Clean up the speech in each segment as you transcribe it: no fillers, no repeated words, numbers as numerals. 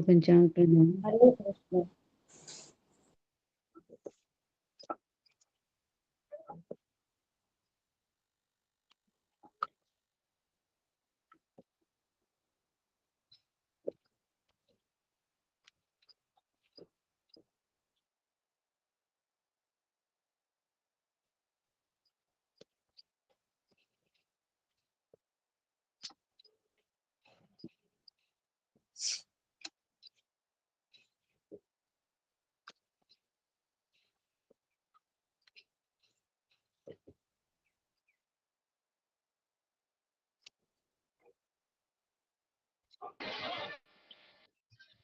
पंचांग प्रणाम। हरे कृष्ण।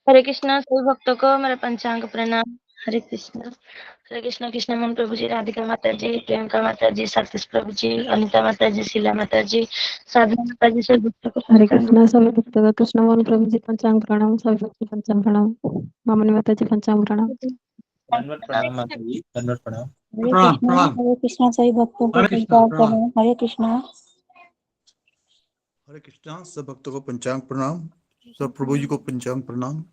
हरे कृष्णा सभी भक्तों को मेरा पंचांग प्रणाम। हरे कृष्णा कृष्ण मोहन प्रभु जी, राधिका माता जी, प्रियंका माता जी, सतीश प्रभु जी, अनिता माता जी, शीला माता जी, साधना माता जी, सभी भक्तों को हरे कृष्णा सभी भक्तों का कृष्ण मोहन प्रभु जी पंचांग प्रणाम। सभी भक्तों पंचांग प्रणाम। मामनी माता जी पंचांग प्रणाम। धन्यवाद प्रणाम माता जी, धन्यवाद प्रणाम। हरे कृष्णा सभी भक्तों को पंचांग प्रणाम। हरे कृष्णा। हरे कृष्णा सब भक्तों को पंचांग प्रणाम। सब प्रभु जी को पंचांग प्रणाम।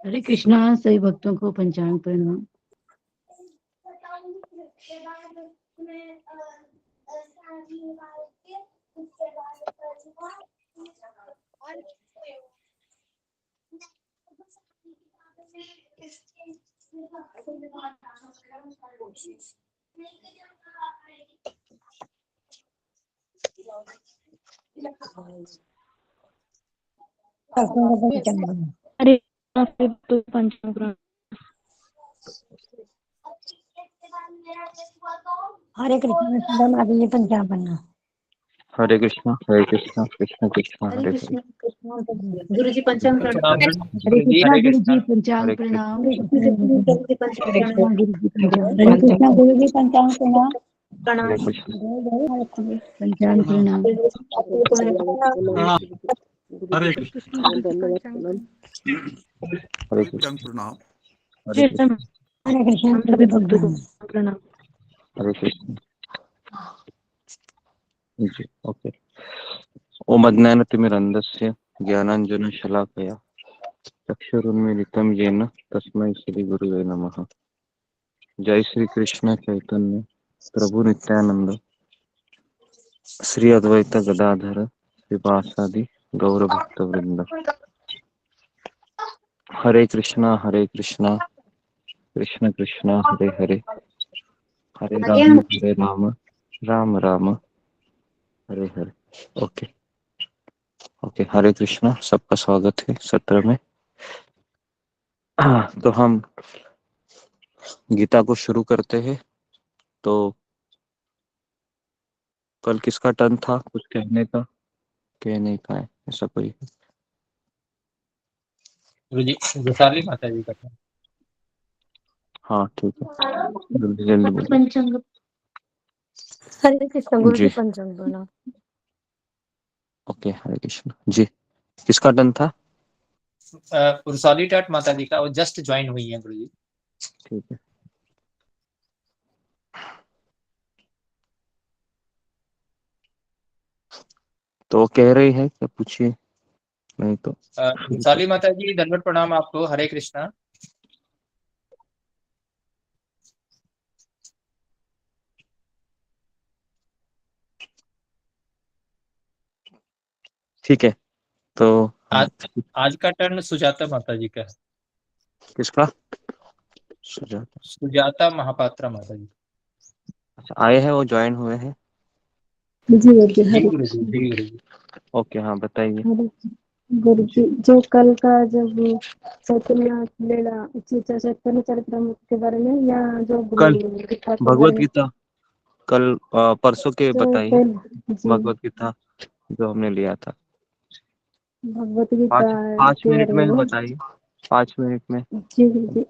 हरे कृष्णा सभी भक्तों को पंचांग प्रणाम। हरे पंचांग प्रणाम। हरे कृष्णा माता पंचांग प्रणाम। हरे कृष्णा कृष्ण कृष्ण हरे हरे कृष्णा गुरु जी पंचांग प्रणाम प्रणाम। गुरु जी, हरे गुरु कृष्णा। जी पंचांग हरे प्रणाम। कृष्ण गुरु जी पंचांग प्रणाम। हरे कृष्णा गुरु जी पंचांग प्रणाम। हरे कृष्ण पंचांग प्रणाम। हरे कृष्ण हरे पंचांग कृष्ण प्रणाम। हरे कृष्ण हरे कृष्णा सभी भक्तों को प्रणाम। हरे कृष्ण जी ओके। ओम अज्ञानतिमिरन्धस्य ज्ञानाञ्जनशलाकया चक्षुरुन्मीलितं येन तस्मै श्रीगुरुवे नमः। जय श्री कृष्ण चैतन्य प्रभु नित्यानंद श्री अद्वैत गदाधर श्रीवासादि गौर भक्त वृंद। हरे कृष्णा कृष्ण कृष्ण हरे हरे हरे राम राम राम हरे हरे। Okay okay. हरे कृष्णा, सबका स्वागत है सत्र में। तो हम गीता को शुरू करते हैं। तो कल किसका टर्न था कुछ कहने का? कह नहीं पाए ऐसा कोई? गुरु जी, वैशाली माता जी का। हाँ ठीक है, जल्दी जल्दी बोलिए। पंचांग। हरे कृष्ण गुरु जी जी पंचांग प्रणाम। ओके। हरे कृष्ण जी। किसका टर्न था? वैशाली टाट माता जी का, वो जस्ट ज्वाइन हुई है गुरु जी। ठीक है। तो वो कह रही है क्या? पूछिए, नहीं तो शुरू वैशाली करते। माता जी, धन्यवाद प्रणाम आपको। हरे कृष्णा। ठीक है। तो हम आज का टर्न सुजाता माता जी का है। किसका? सुजाता। सुजाता महापात्रा माता जी। अच्छा, आए हैं वो, ज्वाइन हुए हैं। जी गुरु जी जी हरे गुरु जी, कृष्ण। जी गुरु जी। ओके हाँ बताइए। हरे गुरु जी जो कल का जब चैतन्य लीला चैतन्य चरितमृत के बारे में या जो कल गीता के बारे भगवत में गीता, कल परसों के जो बताइए। जी भगवत गीता जो हमने लिया था। भगवत गीता 5 मिनट के में बारे में। बताइए, 5 मिनट में। जी गुरु जी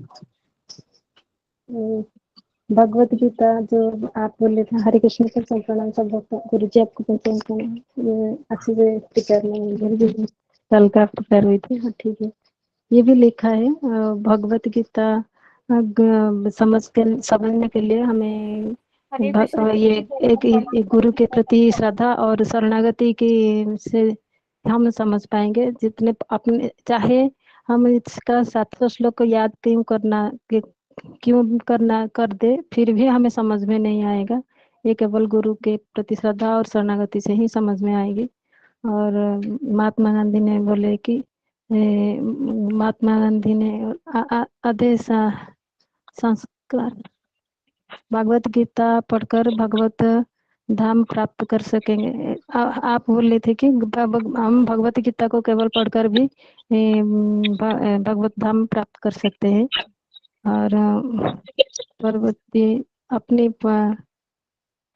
भगवत गीता जो आप बोले थे। हरे कृष्ण को प्रणाम सब भक्तों। गुरु जी आपको प्रणाम प्रणाम। ये अच्छे से प्रिपेयर नहीं गुरु जी कल का प्रिपेयर हुई थी। हाँ ठीक है। ये भी लिखा है भगवत गीता समझने के लिए हमें ये एक गुरु के प्रति श्रद्धा और शरणागति की से हम समझ पाएंगे। जितने अपने चाहे हम इसका 700 श्लोक को याद क्यों करना कर दे, फिर भी हमें समझ में नहीं आएगा। ये केवल गुरु के प्रति श्रद्धा और शरणागति से ही समझ में आएगी। और महात्मा गांधी ने बोले कि महात्मा गांधी ने आधे संस्कार भगवत गीता पढ़कर भगवत धाम प्राप्त कर सकेंगे। आप बोले थे कि हम भगवत गीता को केवल पढ़कर भी भगवत धाम प्राप्त कर सकते हैं। और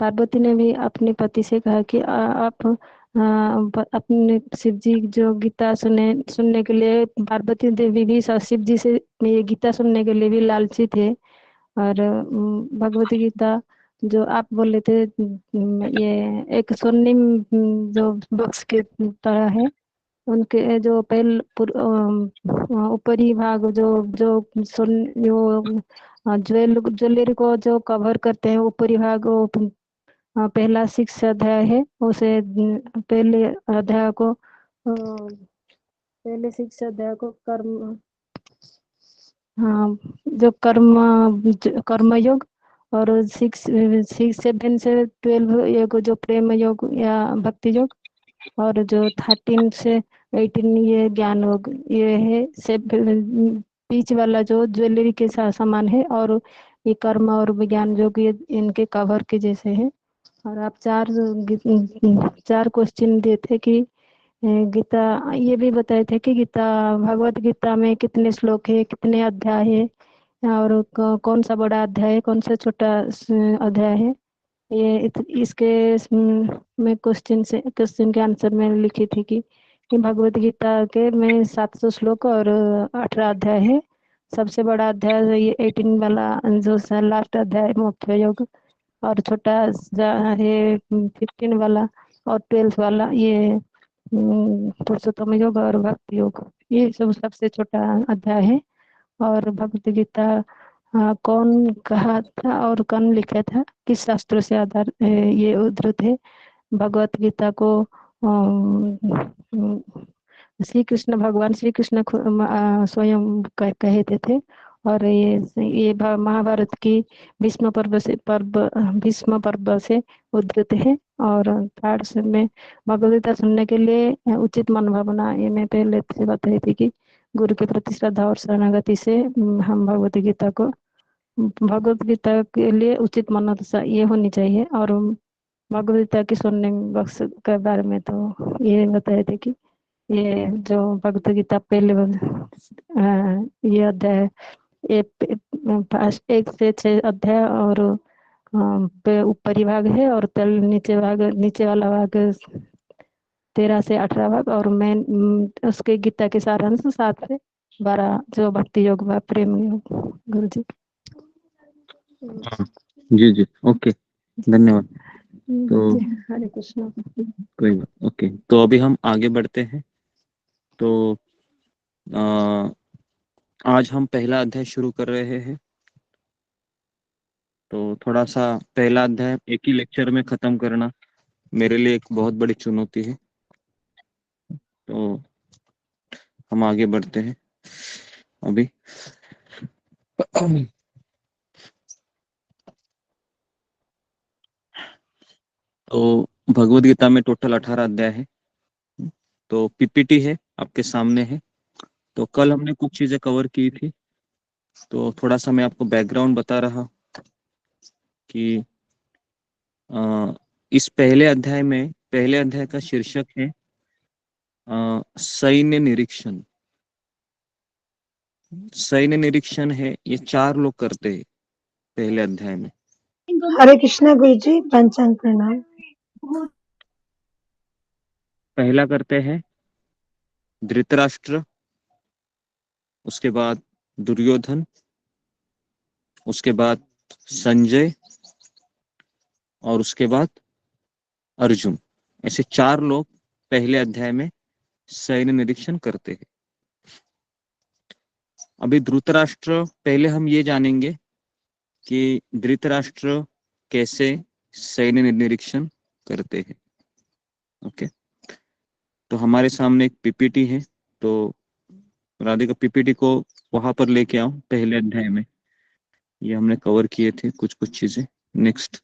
पार्वती ने भी अपने पति से कहा कि आप अपने शिव जी जो गीता सुनने के लिए, पार्वती देवी भी शिव जी से ये गीता सुनने के लिए भी लालची थे। और भगवती गीता जो आप बोले थे, ये एक स्वर्णिम जो बॉक्स के तरह है। उनके जो ऊपरी भाग जो जो ज्वेलरी को जो कवर करते हैं, ऊपरी भाग वो पहला 6 अध्याय है। उसे पहले अध्याय को पहले 6 अध्याय को कर्म, हाँ, जो कर्मयोग, और 7 से 12 ये जो प्रेम योग या भक्ति योग, और जो 13 से 18 ये ज्ञान योग, ये है से बीच वाला जो ज्वेलरी के समान है। और ये कर्म और विज्ञान योग ये इनके कवर के जैसे है। और आप 4 क्वेश्चन दिए थे कि गीता, ये भी बताए थे कि गीता, भगवत गीता में कितने श्लोक है, कितने अध्याय है, और कौन सा बड़ा अध्याय है, कौन सा छोटा अध्याय है। ये इसके में क्वेश्चन के आंसर में लिखी थी कि भगवत गीता के में 700 श्लोक और 18 अध्याय है। सबसे बड़ा अध्याय ये 18 वाला जो लास्ट अध्याय मोक्ष योग, और छोटा है 15 वाला, और 12 वाला ये पुरुषोत्तम योग और भक्ति योग। ये सब सबसे छोटा अध्याय है। और भगवत गीता कौन कहा था और कौन लिखा था, किस शास्त्रों से आधार ये उद्धृत है। भगवत गीता को श्री कृष्ण, भगवान श्री कृष्ण स्वयं कहते थे। और ये महाभारत की भीष्म पर्व से उद्धृत है। और थर्ड में भगवत गीता सुनने के लिए उचित मनोभावना, ये मैं पहले से बताई थी कि गुरु के प्रति श्रद्धा और शरणागति से हम भगवत गीता के लिए उचित मनोदशा ये होनी चाहिए। और भगवत गीता की सुनने बख्श के बारे में तो ये बताए थे कि ये जो भगवत गीता पहले ये अध्याय, ये 1 से 6 अध्याय, और ऊपरी भाग है, और नीचे वाला भाग 13 से 18 भाग, और मेन उसके गीता के सारांश 7 से 12 जो भक्ति योग व प्रेम योग। गुरु जी जी जी, ओके, धन्यवाद। तो हरे कृष्णा। कोई बात, ओके। तो अभी हम आगे बढ़ते हैं। तो आज हम पहला अध्याय शुरू कर रहे हैं। तो थोड़ा सा पहला अध्याय एक ही लेक्चर में खत्म करना मेरे लिए एक बहुत बड़ी चुनौती है। तो हम आगे बढ़ते हैं अभी। तो भगवत गीता में टोटल 18 अध्याय है। तो पीपीटी है, आपके सामने है। तो कल हमने कुछ चीजें कवर की थी, तो थोड़ा सा मैं आपको बैकग्राउंड बता रहा कि इस पहले अध्याय का शीर्षक है सैन्य निरीक्षण। सैन्य निरीक्षण है, ये 4 लोग करते हैं पहले अध्याय में। हरे कृष्णा गुरु जी, पंचांग प्रणाम। पहला करते हैं धृतराष्ट्र, उसके बाद दुर्योधन, उसके बाद संजय, और उसके बाद अर्जुन। ऐसे 4 लोग पहले अध्याय में सैन्य निरीक्षण करते हैं। अभी धृतराष्ट्र, पहले हम ये जानेंगे कि धृतराष्ट्र कैसे सैन्य निरीक्षण करते हैं। ओके, तो हमारे सामने एक पीपीटी है। तो राधिका पीपीटी को वहां पर लेके आओ, पहले अध्याय में ये हमने कवर किए थे कुछ कुछ चीजें। नेक्स्ट।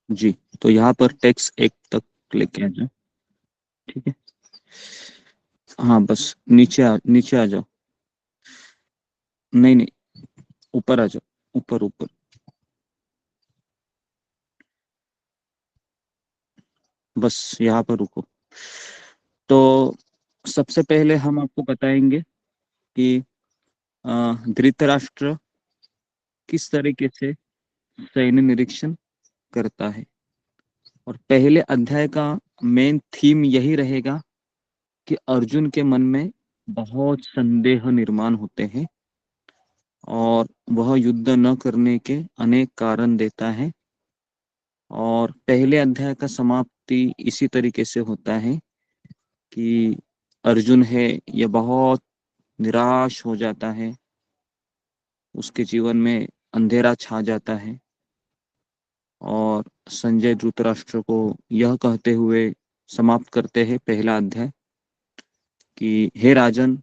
जी, तो यहाँ पर टेक्स्ट 1 तक लेके आ जाओ, ठीक है। हाँ बस नीचे आ जाओ, नहीं नहीं, ऊपर आ जाओ, ऊपर ऊपर। बस यहाँ पर रुको। तो सबसे पहले हम आपको बताएंगे कि धृतराष्ट्र किस तरीके से सैन्य निरीक्षण करता है। और पहले अध्याय का मेन थीम यही रहेगा कि अर्जुन के मन में बहुत संदेह निर्माण होते हैं और वह युद्ध न करने के अनेक कारण देता है। और पहले अध्याय का समाप्ति इसी तरीके से होता है कि अर्जुन है यह बहुत निराश हो जाता है, उसके जीवन में अंधेरा छा जाता है और संजय धृतराष्ट्र को यह कहते हुए समाप्त करते हैं पहला अध्याय कि हे राजन,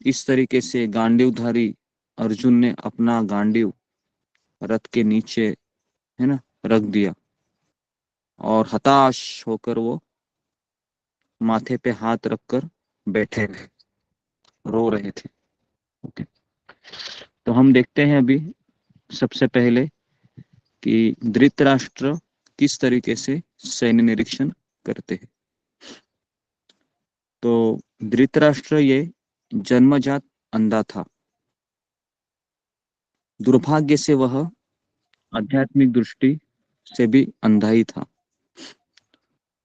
इस तरीके से गांडीवधारी अर्जुन ने अपना गांडीव रथ के नीचे, है ना, रख दिया और हताश होकर वो माथे पे हाथ रखकर बैठे थे, रो रहे थे। ओके, तो हम देखते हैं अभी सबसे पहले कि धृतराष्ट्र किस तरीके से सैन्य निरीक्षण करते हैं। तो धृतराष्ट्र ये जन्मजात अंधा था। दुर्भाग्य से वह आध्यात्मिक दृष्टि से भी अंधा ही था।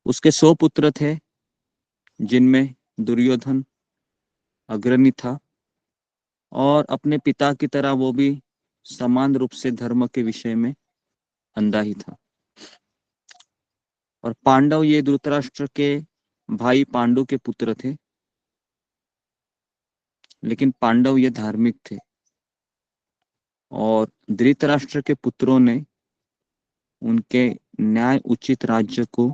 उसके 100 पुत्र थे, जिनमें दुर्योधन अग्रणी था और अपने पिता की तरह वो भी समान रूप से धर्म के विषय में अंधा ही था। और पांडव ये धृतराष्ट्र के भाई पांडु के पुत्र थे, लेकिन पांडव ये धार्मिक थे और धृतराष्ट्र के पुत्रों ने उनके न्याय उचित राज्य को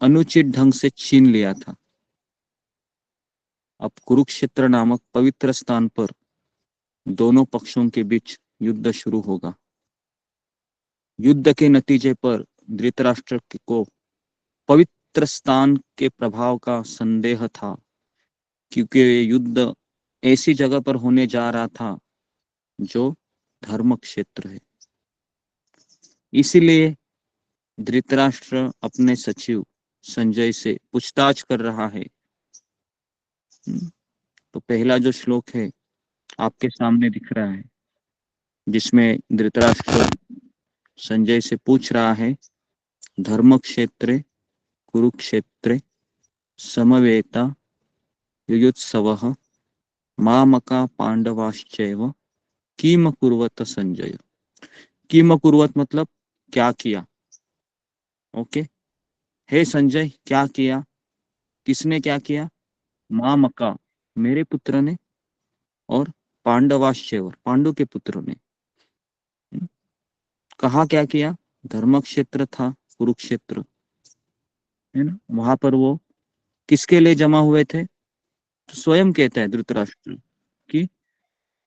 अनुचित ढंग से छीन लिया था। अब कुरुक्षेत्र नामक पवित्र स्थान पर दोनों पक्षों के बीच युद्ध शुरू होगा। युद्ध के नतीजे पर धृतराष्ट्र को पवित्र स्थान के प्रभाव का संदेह था, क्योंकि युद्ध ऐसी जगह पर होने जा रहा था जो धर्म क्षेत्र है। इसीलिए धृतराष्ट्र अपने सचिव संजय से पूछताछ कर रहा है। तो पहला जो श्लोक है आपके सामने दिख रहा है, जिसमें धृतराष्ट्र संजय से पूछ रहा है, धर्म क्षेत्रे कुरुक्षेत्रे समवेता युयुत्सवः मामका पांडवाश्चैव किम कुर्वत संजय। किम कुर्वत मतलब क्या किया। ओके, हे संजय क्या किया, किसने क्या किया, मामका मेरे पुत्र ने और पांडवाश्चैव पांडु के पुत्रों ने। कहा क्या किया, धर्म क्षेत्र था कुरुक्षेत्र, है ना, वहां पर वो किसके लिए जमा हुए थे। तो स्वयं कहता है धृतराष्ट्र कि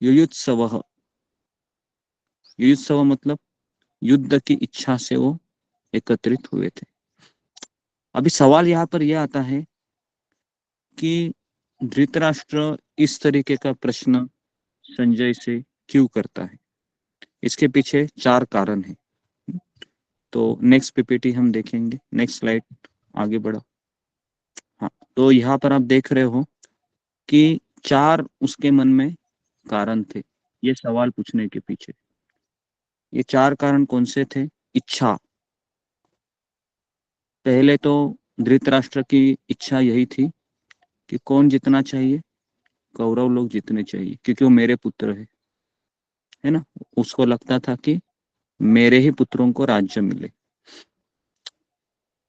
युयुत्सवः, युयुत्सव मतलब युद्ध की इच्छा से वो एकत्रित हुए थे। अभी सवाल यहाँ पर यह आता है कि धृतराष्ट्र इस तरीके का प्रश्न संजय से क्यों करता है। इसके पीछे 4 कारण हैं। तो नेक्स्ट पीपीटी हम देखेंगे, नेक्स्ट स्लाइड आगे बढ़ो। हाँ, तो यहाँ पर आप देख रहे हो कि 4 उसके मन में कारण थे ये सवाल पूछने के पीछे। ये 4 कारण कौन से थे। इच्छा, पहले तो धृतराष्ट्र की इच्छा यही थी कि कौन जीतना चाहिए, कौरव लोग जीतने चाहिए, क्योंकि वो मेरे पुत्र है ना। उसको लगता था कि मेरे ही पुत्रों को राज्य मिले।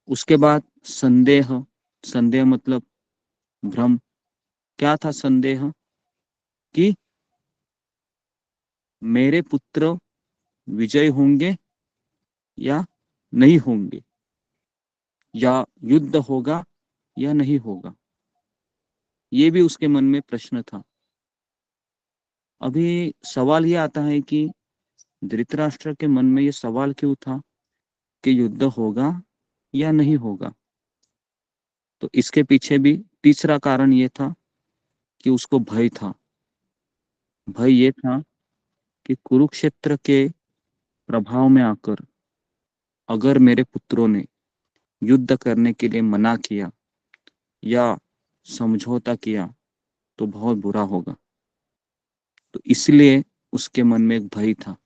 उसके बाद संदेह, संदेह मतलब भ्रम। क्या था संदेह, कि मेरे पुत्र विजय होंगे या नहीं होंगे, या युद्ध होगा या नहीं होगा, ये भी उसके मन में प्रश्न था। अभी सवाल ये आता है कि धृतराष्ट्र के मन में ये सवाल क्यों था कि युद्ध होगा या नहीं होगा। तो इसके पीछे भी तीसरा कारण ये था कि उसको भय था। भय ये था कि कुरुक्षेत्र के प्रभाव में आकर अगर मेरे पुत्रों ने युद्ध करने के लिए मना किया या समझौता किया तो बहुत बुरा होगा। तो इसलिए उसके मन में एक भय था,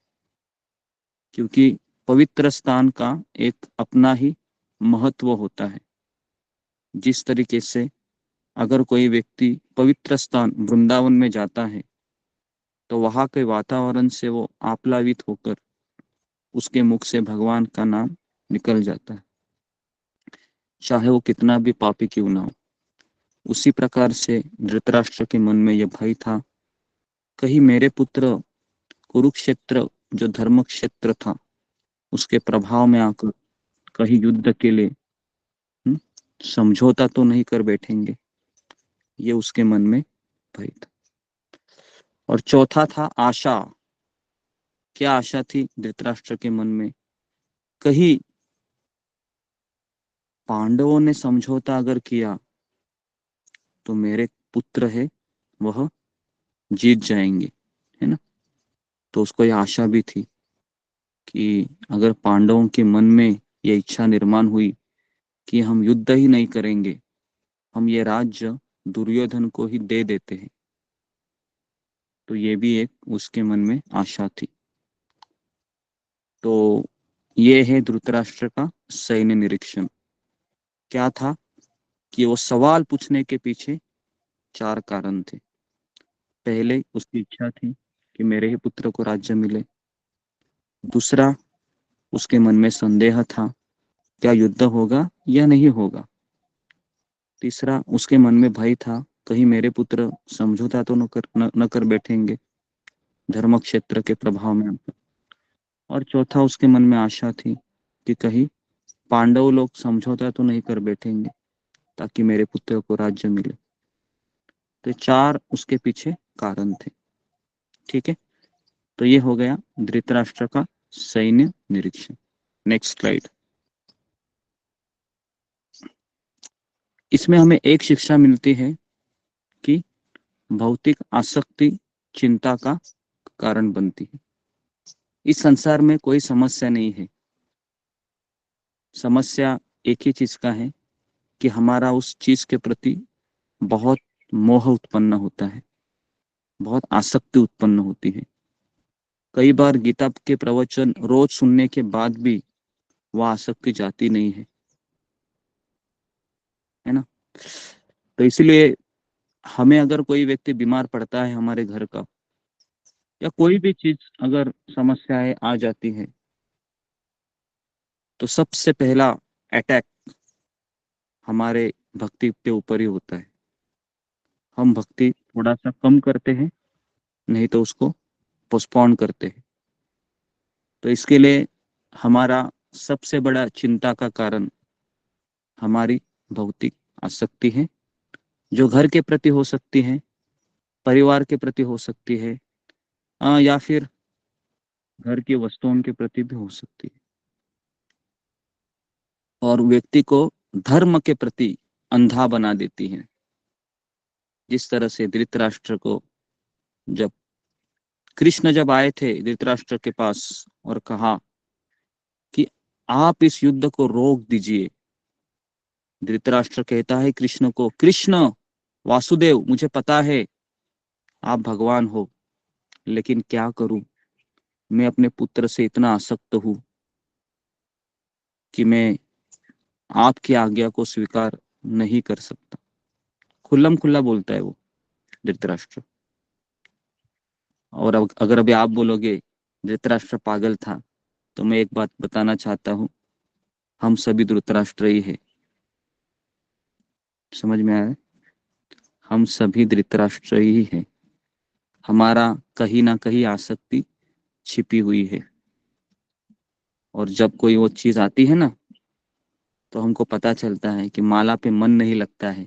क्योंकि पवित्र स्थान का एक अपना ही महत्व होता है। जिस तरीके से अगर कोई व्यक्ति पवित्र स्थान वृंदावन में जाता है तो वहां के वातावरण से वो आप्लावित होकर उसके मुख से भगवान का नाम निकल जाता है, चाहे वो कितना भी पापी क्यों ना हो। उसी प्रकार से धृतराष्ट्र के मन में यह भय था, कहीं मेरे पुत्र कुरुक्षेत्र जो धर्म क्षेत्र था उसके प्रभाव में आकर कहीं युद्ध के लिए समझौता तो नहीं कर बैठेंगे, ये उसके मन में भय था। और चौथा था आशा। क्या आशा थी धृतराष्ट्र के मन में? कहीं पांडवों ने समझौता अगर किया तो मेरे पुत्र है वह जीत जाएंगे, है ना। तो उसको यह आशा भी थी कि अगर पांडवों के मन में यह इच्छा निर्माण हुई कि हम युद्ध ही नहीं करेंगे, हम ये राज्य दुर्योधन को ही दे देते हैं, तो ये भी एक उसके मन में आशा थी। तो ये है धृतराष्ट्र का सैन्य निरीक्षण। क्या था कि वो सवाल पूछने के पीछे 4 कारण थे। पहले उसकी इच्छा थी कि मेरे ही पुत्र को राज्य मिले। दूसरा, उसके मन में संदेह था, क्या युद्ध होगा या नहीं होगा। तीसरा, उसके मन में भय था, कहीं मेरे पुत्र समझौता तो न कर बैठेंगे धर्म क्षेत्र के प्रभाव में। और चौथा, उसके मन में आशा थी कि कहीं पांडव लोग समझौता तो नहीं कर बैठेंगे ताकि मेरे पुत्र को राज्य मिले। तो 4 उसके पीछे कारण थे। ठीक है, तो ये हो गया धृतराष्ट्र का सैन्य निरीक्षण। Next slide. इसमें हमें एक शिक्षा मिलती है कि भौतिक आसक्ति चिंता का कारण बनती है। इस संसार में कोई समस्या नहीं है। समस्या एक ही चीज का है कि हमारा उस चीज के प्रति बहुत मोह उत्पन्न होता है, बहुत आसक्ति उत्पन्न होती है। कई बार गीता के प्रवचन रोज सुनने के बाद भी वह आसक्ति जाती नहीं है ना। तो इसलिए हमें अगर कोई व्यक्ति बीमार पड़ता है हमारे घर का, या कोई भी चीज अगर समस्याएं आ जाती है, तो सबसे पहला अटैक हमारे भक्ति के ऊपर ही होता है। हम भक्ति थोड़ा सा कम करते हैं, नहीं तो उसको पोस्टपोन करते हैं। तो इसके लिए हमारा सबसे बड़ा चिंता का कारण हमारी भौतिक आसक्ति है, जो घर के प्रति हो सकती है, परिवार के प्रति हो सकती है, या फिर घर की वस्तुओं के प्रति भी हो सकती है। और व्यक्ति को धर्म के प्रति अंधा बना देती है। जिस तरह से धृतराष्ट्र को जब आए थे धृतराष्ट्र के पास और कहा कि आप इस युद्ध को रोक दीजिए, धृतराष्ट्र कहता है कृष्ण को, कृष्ण वासुदेव, मुझे पता है आप भगवान हो, लेकिन क्या करूं, मैं अपने पुत्र से इतना आसक्त हूं कि मैं आपकी आज्ञा को स्वीकार नहीं कर सकता। खुल्लम खुल्ला बोलता है वो धृतराष्ट्र। और अगर अभी आप बोलोगे धृतराष्ट्र पागल था, तो मैं एक बात बताना चाहता हूं, हम सभी धृतराष्ट्र ही है। समझ में आया? हम सभी धृतराष्ट्र ही है। हमारा कहीं ना कहीं आसक्ति छिपी हुई है। और जब कोई वो चीज आती है ना, तो हमको पता चलता है कि माला पे मन नहीं लगता है,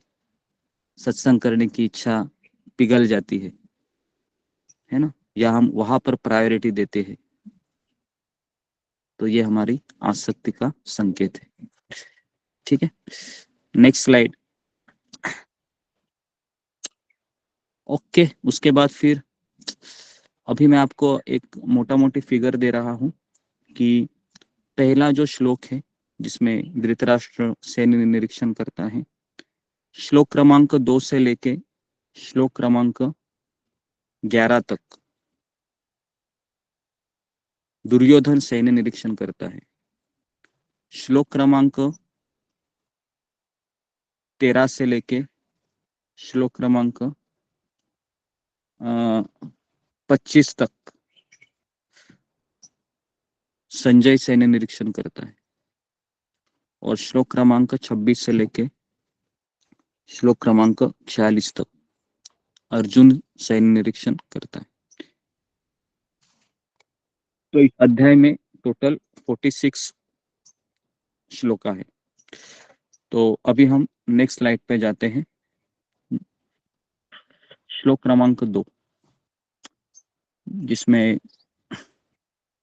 सत्संग करने की इच्छा पिघल जाती है ना, या हम वहां पर प्रायोरिटी देते हैं। तो ये हमारी आसक्ति का संकेत है। ठीक है, नेक्स्ट स्लाइड। ओके, उसके बाद फिर अभी मैं आपको एक मोटा मोटी फिगर दे रहा हूं कि पहला जो श्लोक है जिसमें धृतराष्ट्र सैन्य निरीक्षण करता है, श्लोक क्रमांक 2 से लेके श्लोक क्रमांक 11 तक दुर्योधन सैन्य निरीक्षण करता है। श्लोक क्रमांक 13 से लेके श्लोक क्रमांक 25 तक संजय सैन्य निरीक्षण करता है, और श्लोक क्रमांक 26 से लेके श्लोक क्रमांक 46 तक अर्जुन सैन्य निरीक्षण करता है। तो इस अध्याय में टोटल 46 श्लोका है। तो अभी हम नेक्स्ट स्लाइड पे जाते हैं। श्लोक क्रमांक 2, जिसमें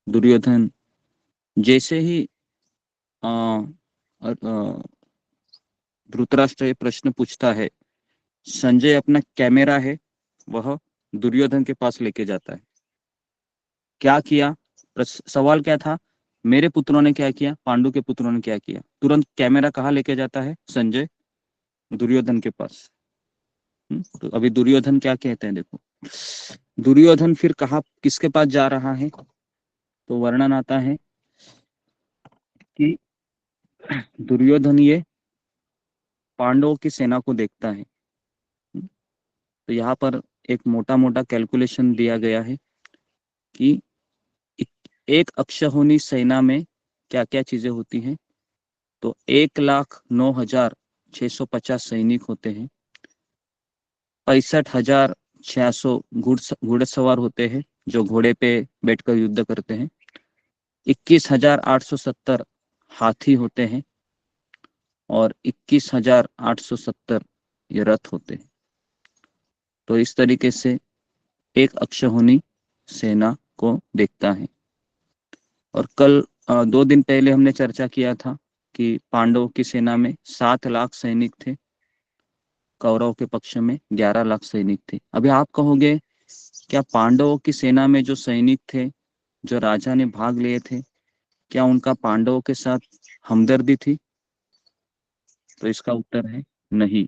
दुर्योधन जैसे ही धृतराष्ट्र ये प्रश्न पूछता है, संजय अपना कैमरा है वह दुर्योधन के पास लेके जाता है। क्या किया, सवाल क्या था, मेरे पुत्रों ने क्या किया, पांडु के पुत्रों ने क्या किया। तुरंत कैमरा कहाँ लेके जाता है संजय, दुर्योधन के पास। तो अभी दुर्योधन क्या कहते हैं देखो। दुर्योधन फिर कहा किसके पास जा रहा है, तो वर्णन आता है कि दुर्योधन ये पांडवों की सेना को देखता है। तो यहाँ पर एक मोटा मोटा कैलकुलेशन दिया गया है कि एक अक्षौहिणी सेना में क्या क्या चीजें होती हैं। तो 1,09,650 सैनिक होते हैं, 65,600 घुड़सवार होते हैं जो घोड़े पे बैठकर युद्ध करते हैं, 21,870 हाथी होते हैं, और 21,870 ये रथ होते हैं। तो इस तरीके से एक अक्षौहिणी सेना को देखता है। और कल 2 दिन पहले हमने चर्चा किया था कि पांडवों की सेना में 7 लाख सैनिक थे, कौरव के पक्ष में 11 लाख सैनिक थे। अभी आप कहोगे क्या पांडवों की सेना में जो सैनिक थे, जो राजा ने भाग लिए थे, क्या उनका पांडवों के साथ हमदर्दी थी? तो इसका उत्तर है नहीं।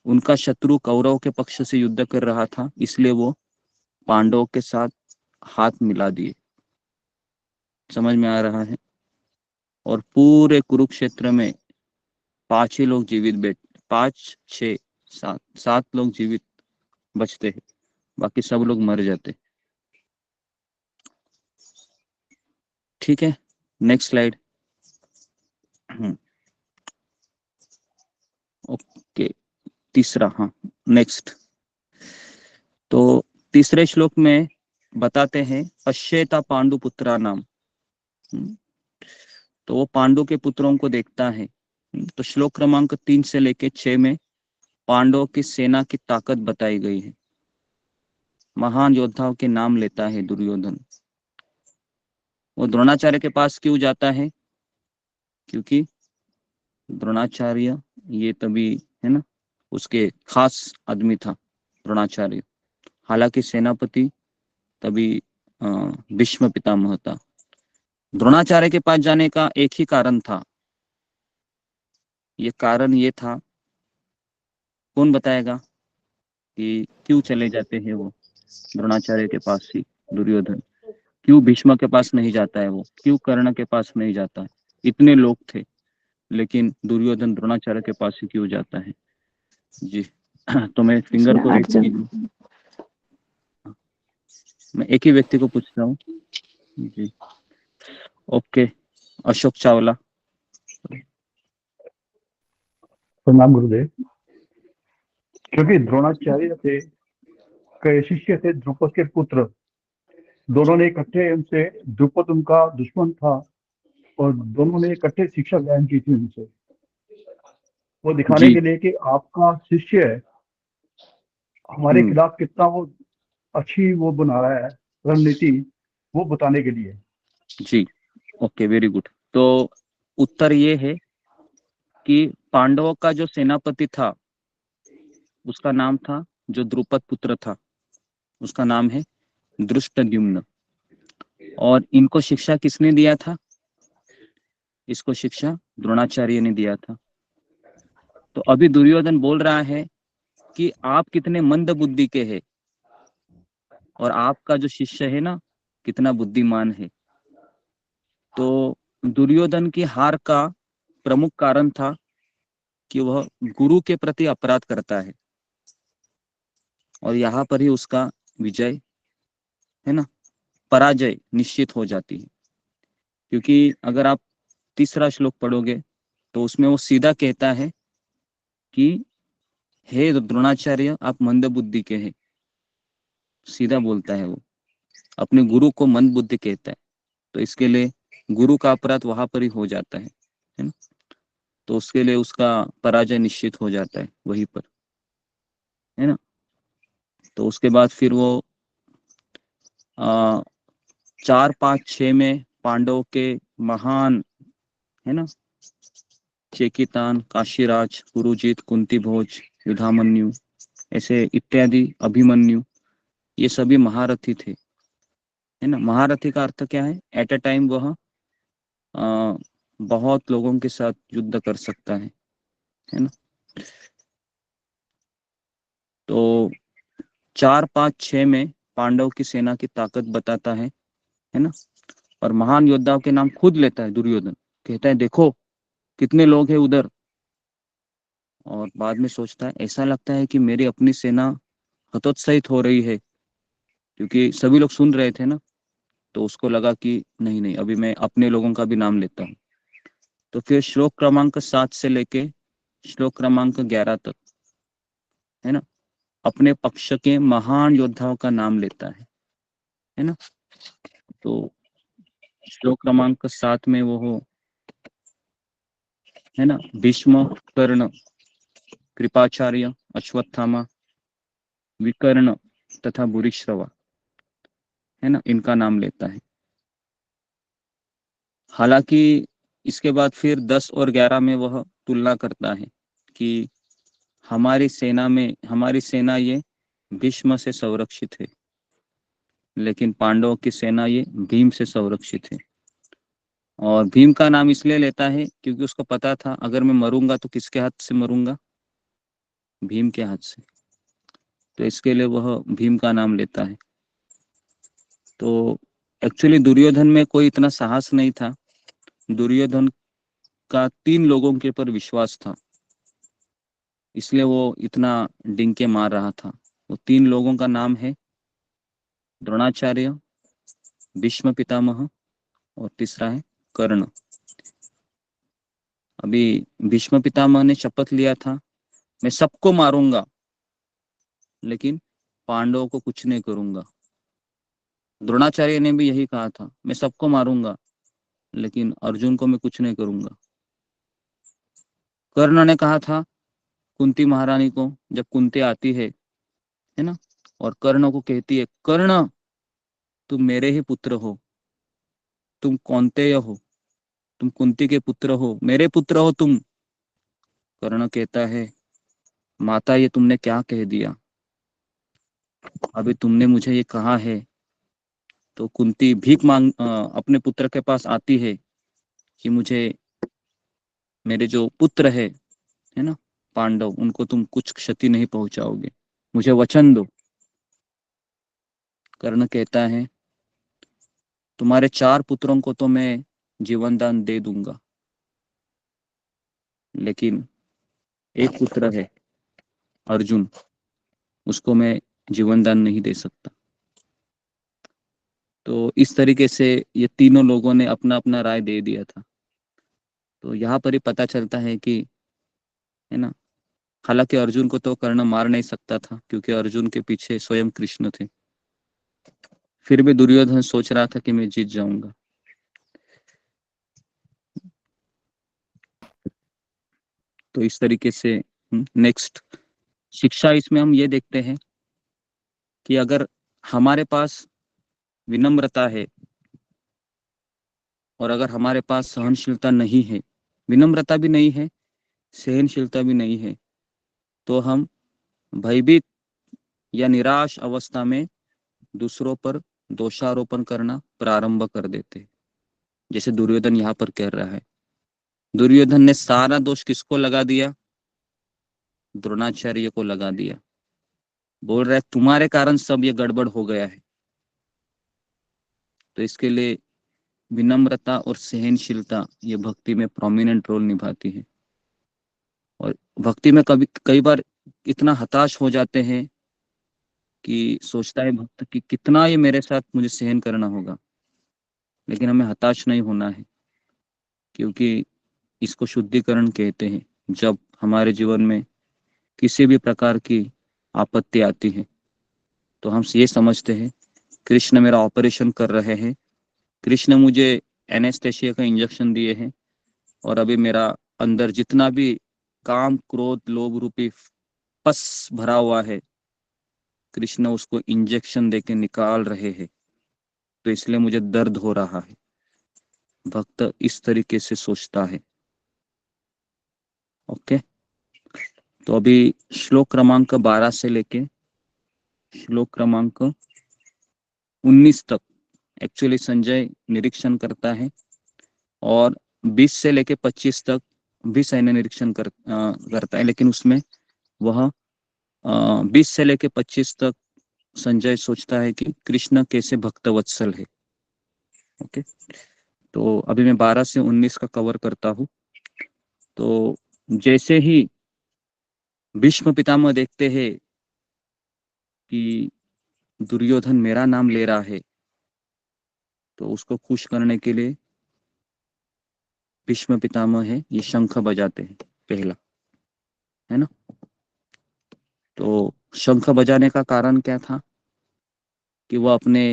उनका शत्रु कौरव के पक्ष से युद्ध कर रहा था, इसलिए वो पांडवों के साथ हाथ मिला दिए। समझ में आ रहा है? और पूरे कुरुक्षेत्र में 5 ही लोग जीवित 5, 6, 7 लोग जीवित बचते हैं, बाकी सब लोग मर जाते। ठीक है, नेक्स्ट स्लाइड। ओके, तीसरा, हाँ नेक्स्ट। तो तीसरे श्लोक में बताते हैं पश्येता पांडु पुत्रा नाम। तो वो पांडु के पुत्रों को देखता है। तो श्लोक क्रमांक 3 से लेके 6 में पांडवों की सेना की ताकत बताई गई है। महान योद्धाओं के नाम लेता है दुर्योधन। वो द्रोणाचार्य के पास क्यों जाता है, क्योंकि द्रोणाचार्य ये तभी है ना उसके खास आदमी था द्रोणाचार्य। हालांकि सेनापति तभी भीष्म पितामह था। द्रोणाचार्य के पास जाने का एक ही कारण था। ये कारण ये था, कौन बताएगा कि क्यों चले जाते हैं वो द्रोणाचार्य के पास ही दुर्योधन? क्यों भीष्म के पास नहीं जाता है वो, क्यों कर्ण के पास नहीं जाता है? इतने लोग थे, लेकिन दुर्योधन द्रोणाचार्य के पास ही क्यों जाता है? जी तो मैं फिंगर को रेस कीजिए, मैं एक ही व्यक्ति को पूछता हूँ। जी ओके, अशोक चावला। प्रणाम गुरुदेव। क्योंकि द्रोणाचार्य थे के शिष्य थे द्रुपद के पुत्र दोनों ने इकट्ठे उनसे, द्रुपद उनका दुश्मन था और दोनों ने इकट्ठे शिक्षा ग्रहण की थी उनसे, वो दिखाने जी। के लिए कि आपका शिष्य हमारे हम्म। खिलाफ कितना वो अच्छी वो बना रहा है रणनीति, वो बताने के लिए। जी। Okay, very good. तो उत्तर ये है कि पांडवों का जो सेनापति था उसका नाम था, जो द्रुपद पुत्र था उसका नाम है धृष्टद्युम्न। और इनको शिक्षा किसने दिया था? इसको शिक्षा द्रोणाचार्य ने दिया था। तो अभी दुर्योधन बोल रहा है कि आप कितने मंद बुद्धि के हैं और आपका जो शिष्य है ना कितना बुद्धिमान है। तो दुर्योधन की हार का प्रमुख कारण था कि वह गुरु के प्रति अपराध करता है और यहाँ पर ही उसका विजय, है ना, पराजय निश्चित हो जाती है। क्योंकि अगर आप तीसरा श्लोक पढ़ोगे तो उसमें वो सीधा कहता है कि हे द्रोणाचार्य, आप मंद बुद्धि के हैं। सीधा बोलता है वो, अपने गुरु को मंद बुद्धि कहता है। तो इसके लिए गुरु का अपराध वहां पर ही हो जाता है ना। तो उसके लिए उसका पराजय निश्चित हो जाता है वहीं पर, है ना। तो उसके बाद फिर वो 4, 5, 6 में पांडवों के महान, है ना, चेकितान, काशीराज, पुरुजित, कुंती भोज, युधामन्यु, ऐसे इत्यादि, अभिमन्यु, ये सभी महारथी थे, है ना। महारथी का अर्थ क्या है? एट अ टाइम वह बहुत लोगों के साथ युद्ध कर सकता है ना। तो 4, 5, 6 में पांडव की सेना की ताकत बताता है ना। और महान योद्धाओं के नाम खुद लेता है दुर्योधन, कहता है देखो कितने लोग हैं उधर। और बाद में सोचता है, ऐसा लगता है कि मेरी अपनी सेना हतोत्साहित हो रही है, क्योंकि सभी लोग सुन रहे थे ना। तो उसको लगा कि नहीं नहीं, अभी मैं अपने लोगों का भी नाम लेता हूँ। तो फिर श्लोक क्रमांक 7 से लेके श्लोक क्रमांक 11 तक, है ना, अपने पक्ष के महान योद्धाओं का नाम लेता है ना। तो श्लोक क्रमांक 7 में वो हो, है ना, भीष्म, कर्ण, कृपाचार्य, अश्वत्थामा, विकर्ण तथा भूरिश्रवा, है ना, इनका नाम लेता है। हालांकि इसके बाद फिर 10 और 11 में वह तुलना करता है कि हमारी सेना ये भीष्म से संरक्षित है, लेकिन पांडवों की सेना ये भीम से संरक्षित है। और भीम का नाम इसलिए लेता है क्योंकि उसको पता था अगर मैं मरूंगा तो किसके हाथ से मरूंगा? भीम के हाथ से। तो इसके लिए वह भीम का नाम लेता है। तो एक्चुअली दुर्योधन में कोई इतना साहस नहीं था। दुर्योधन का 3 लोगों के ऊपर विश्वास था, इसलिए वो इतना डिंके मार रहा था। वो 3 लोगों का नाम है द्रोणाचार्य, भीष्म पितामह और तीसरा है कर्ण। अभी भीष्म पितामह ने शपथ लिया था, मैं सबको मारूंगा लेकिन पांडवों को कुछ नहीं करूंगा। द्रोणाचार्य ने भी यही कहा था, मैं सबको मारूंगा लेकिन अर्जुन को मैं कुछ नहीं करूंगा। कर्ण ने कहा था कुंती महारानी को, जब कुंती आती है ना, और कर्ण को कहती है, कर्ण तुम मेरे ही पुत्र हो, तुम कौन्तेय हो, तुम कुंती के पुत्र हो, मेरे पुत्र हो तुम। कर्ण कहता है, माता ये तुमने क्या कह दिया? अभी तुमने मुझे ये कहा है। तो कुंती भीख मांग अपने पुत्र के पास आती है कि मुझे, मेरे जो पुत्र है ना, पांडव, उनको तुम कुछ क्षति नहीं पहुंचाओगे, मुझे वचन दो। कर्ण कहता है, तुम्हारे 4 पुत्रों को तो मैं जीवन दान दे दूंगा, लेकिन एक पुत्र है अर्जुन, उसको मैं जीवन दान नहीं दे सकता। तो इस तरीके से ये तीनों लोगों ने अपना अपना राय दे दिया था। तो यहाँ पर ही पता चलता है कि, है ना, हालांकि अर्जुन को तो कर्ण मार नहीं सकता था क्योंकि अर्जुन के पीछे स्वयं कृष्ण थे। फिर भी दुर्योधन सोच रहा था कि मैं जीत जाऊंगा। तो इस तरीके से नेक्स्ट शिक्षा इसमें हम ये देखते हैं कि अगर हमारे पास विनम्रता है और अगर हमारे पास सहनशीलता नहीं है, विनम्रता भी नहीं है, सहनशीलता भी नहीं है, तो हम भयभीत या निराश अवस्था में दूसरों पर दोषारोपण करना प्रारंभ कर देते हैं, जैसे दुर्योधन यहाँ पर कह रहा है। दुर्योधन ने सारा दोष किसको लगा दिया? द्रोणाचार्य को लगा दिया। बोल रहा है तुम्हारे कारण सब ये गड़बड़ हो गया है। तो इसके लिए विनम्रता और सहनशीलता ये भक्ति में प्रोमिनेंट रोल निभाती है। और भक्ति में कभी कई बार इतना हताश हो जाते हैं कि सोचता है भक्त कि कितना ये मेरे साथ मुझे सहन करना होगा, लेकिन हमें हताश नहीं होना है, क्योंकि इसको शुद्धिकरण कहते हैं। जब हमारे जीवन में किसी भी प्रकार की आपत्ति आती है तो हम ये समझते हैं कृष्ण मेरा ऑपरेशन कर रहे हैं, कृष्ण मुझे एनेस्थेसिया का इंजेक्शन दिए हैं, और अभी मेरा अंदर जितना भी काम क्रोध लोभ रूपी पस भरा हुआ है, कृष्ण उसको इंजेक्शन देके निकाल रहे हैं, तो इसलिए मुझे दर्द हो रहा है। भक्त इस तरीके से सोचता है। ओके, तो अभी श्लोक क्रमांक 12 से लेके श्लोक क्रमांक 19 तक एक्चुअली संजय निरीक्षण करता है, और 20 से लेके 25 तक भी सैन्य निरीक्षण करता है, लेकिन उसमें वह 20 से लेके 25 तक संजय सोचता है कि कृष्ण कैसे भक्त वत्सल है। ओके, तो अभी मैं 12 से 19 का कवर करता हूँ। तो जैसे ही भीष्म पितामह देखते हैं कि दुर्योधन मेरा नाम ले रहा है, तो उसको खुश करने के लिए भीष्म पितामह है ये शंख बजाते हैं पहला, है ना। तो शंख बजाने का कारण क्या था कि वो अपने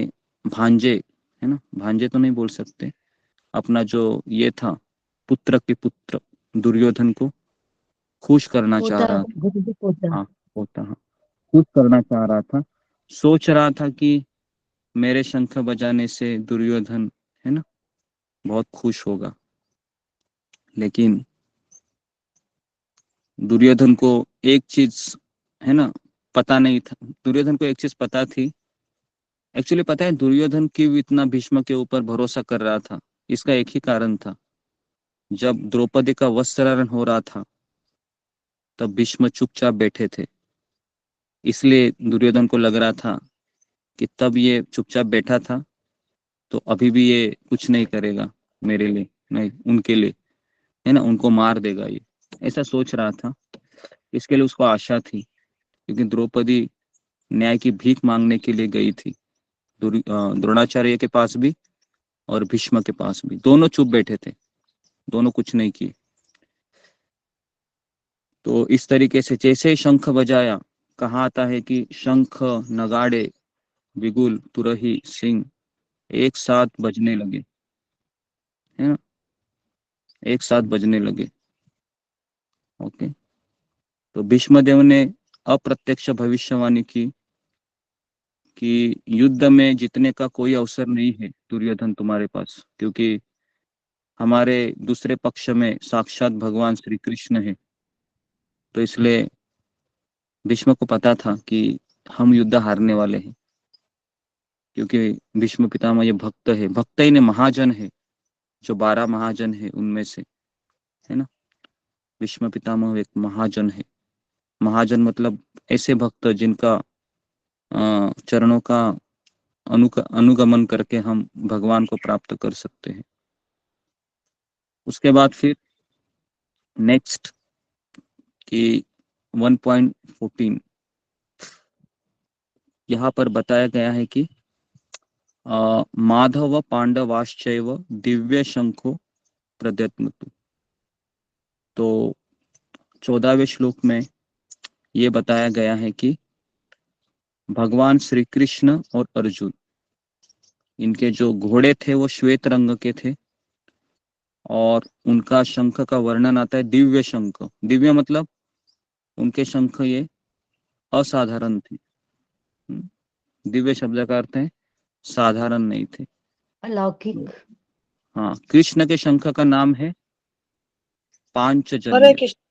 भांजे, है ना, भांजे तो नहीं बोल सकते, अपना जो ये था पुत्र के पुत्र दुर्योधन को खुश करना चाह रहा था। हाँ, होता, हाँ, खुश करना चाह रहा था। सोच रहा था कि मेरे शंख बजाने से दुर्योधन, है ना, बहुत खुश होगा। लेकिन दुर्योधन को एक चीज, है ना, पता नहीं था। दुर्योधन को एक चीज पता थी, एक्चुअली पता है दुर्योधन क्यों इतना भीष्म के ऊपर भरोसा कर रहा था? इसका एक ही कारण था। जब द्रौपदी का वस्त्राहरण हो रहा था तब भीष्म चुपचाप बैठे थे, इसलिए दुर्योधन को लग रहा था कि तब ये चुपचाप बैठा था तो अभी भी ये कुछ नहीं करेगा मेरे लिए, नहीं उनके लिए, है ना, उनको मार देगा ये, ऐसा सोच रहा था। इसके लिए उसको आशा थी, क्योंकि द्रौपदी न्याय की भीख मांगने के लिए गई थी, द्रोणाचार्य के पास भी और भीष्म के पास भी। दोनों चुप बैठे थे, दोनों कुछ नहीं किए। तो इस तरीके से जैसे ही शंख बजाया, कहा आता है कि शंख नगाड़े बिगुल तुरही सिंह एक साथ बजने लगे, है ना, एक साथ बजने लगे। ओके, तो भीष्मदेव ने अप्रत्यक्ष भविष्यवाणी की कि युद्ध में जीतने का कोई अवसर नहीं है दुर्योधन तुम्हारे पास, क्योंकि हमारे दूसरे पक्ष में साक्षात भगवान श्री कृष्ण है। तो इसलिए भीष्म को पता था कि हम युद्ध हारने वाले हैं, क्योंकि भीष्म पितामह ये भक्त है, भक्त ही ने महाजन है, जो 12 महाजन है उनमें से, है ना। भीष्म पितामह एक महाजन है। महाजन मतलब ऐसे भक्त जिनका चरणों का अनुगमन करके हम भगवान को प्राप्त कर सकते हैं। उसके बाद फिर नेक्स्ट की 1.14 यहाँ पर बताया गया है कि माधव पांडवाश्चैव दिव्य शंखो प्रद्युम्न। तो 14वें श्लोक में ये बताया गया है कि भगवान श्री कृष्ण और अर्जुन इनके जो घोड़े थे वो श्वेत रंग के थे, और उनका शंख का वर्णन आता है दिव्य शंख। दिव्य मतलब उनके शंख ये असाधारण थे। दिव्य शब्द का अर्थ है साधारण नहीं थे। अलौकिक। हाँ, कृष्ण के शंख का नाम है हरे पांचजन्य, कृष्ण।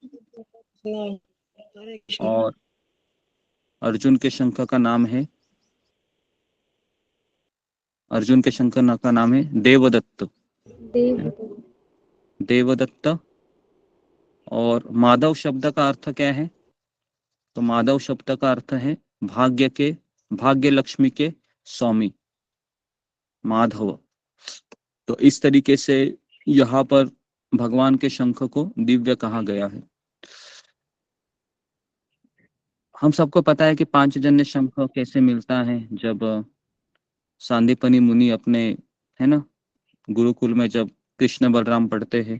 हरे कृष्ण। और अर्जुन के शंख का नाम है, अर्जुन के शंख का नाम है देवदत्त। देव देवदत्त। और माधव शब्द का अर्थ क्या है? तो माधव शब्द का अर्थ है भाग्य लक्ष्मी के स्वामी, माधव। तो इस तरीके से यहाँ पर भगवान के शंख को दिव्य कहा गया है। हम सबको पता है कि पांचजन्य शंख कैसे मिलता है। जब सांदीपनी मुनि अपने, है ना, गुरुकुल में जब कृष्ण बलराम पढ़ते हैं,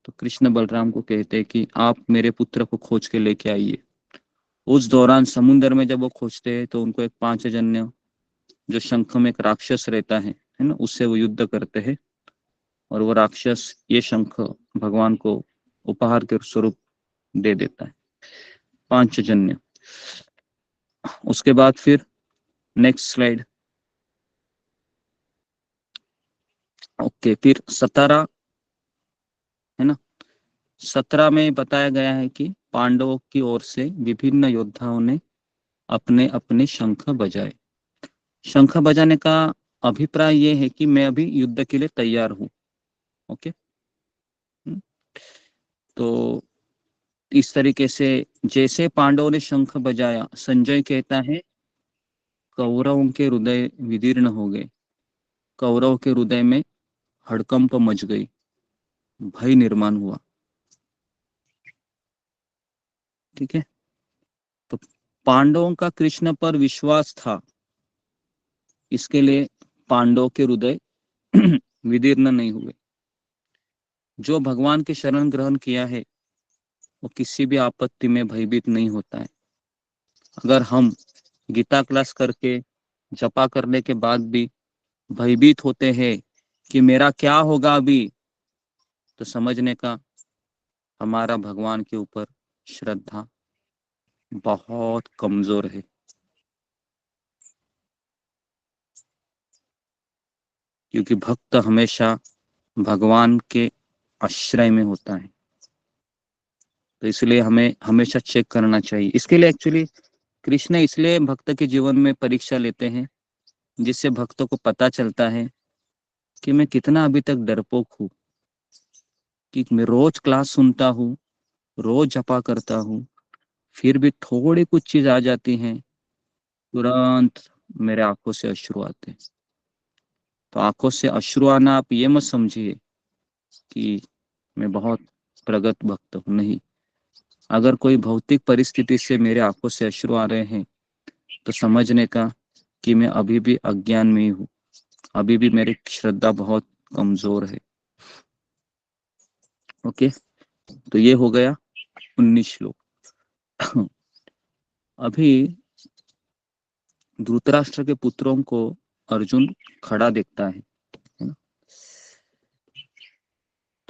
तो कृष्ण बलराम को कहते हैं कि आप मेरे पुत्र को खोज के लेके आइए। उस दौरान समुद्र में जब वो खोजते हैं तो उनको एक पांचजन्य जो शंख में एक राक्षस रहता है ना, उससे वो युद्ध करते हैं, और वो राक्षस ये शंख भगवान को उपहार के स्वरूप दे देता है, पांचजन्य। उसके बाद फिर नेक्स्ट स्लाइड। ओके, फिर 17, है ना, 17 में बताया गया है कि पांडवों की ओर से विभिन्न योद्धाओं ने अपने अपने शंख बजाए। शंख बजाने का अभिप्राय ये है कि मैं अभी युद्ध के लिए तैयार हूं। ओके, तो इस तरीके से जैसे पांडवों ने शंख बजाया, संजय कहता है कौरवों के हृदय विदीर्ण हो गए, कौरव के हृदय में हड़कंप मच गई, भय निर्माण हुआ। ठीक है, तो पांडवों का कृष्ण पर विश्वास था, इसके लिए पांडवों के हृदय विदीर्ण नहीं हुए। जो भगवान के शरण ग्रहण किया है वो किसी भी आपत्ति में भयभीत नहीं होता है। अगर हम गीता क्लास करके जपा करने के बाद भी भयभीत होते हैं कि मेरा क्या होगा अभी, तो समझने का हमारा भगवान के ऊपर श्रद्धा बहुत कमजोर है। क्योंकि भक्त हमेशा भगवान के आश्रय में होता है, तो इसलिए हमें हमेशा चेक करना चाहिए। इसके लिए एक्चुअली कृष्ण इसलिए भक्त के जीवन में परीक्षा लेते हैं, जिससे भक्तों को पता चलता है कि मैं कितना अभी तक डरपोक हूँ, कि मैं रोज क्लास सुनता हूँ, रोज जपा करता हूँ, फिर भी थोड़ी कुछ चीज आ जाती है, तुरंत मेरे आंखों से अश्रु आते हैं। तो आंखों से अश्रु आना आप ये मत समझिए कि मैं बहुत प्रगत भक्त हूँ, नहीं। अगर कोई भौतिक परिस्थिति से मेरे आंखों से अश्रु आ रहे हैं तो समझने का कि मैं अभी भी अज्ञान में हूँ, अभी भी मेरी श्रद्धा बहुत कमजोर है। ओके, तो ये हो गया 19 श्लोक। अभी धृतराष्ट्र के पुत्रों को अर्जुन खड़ा देखता है ना?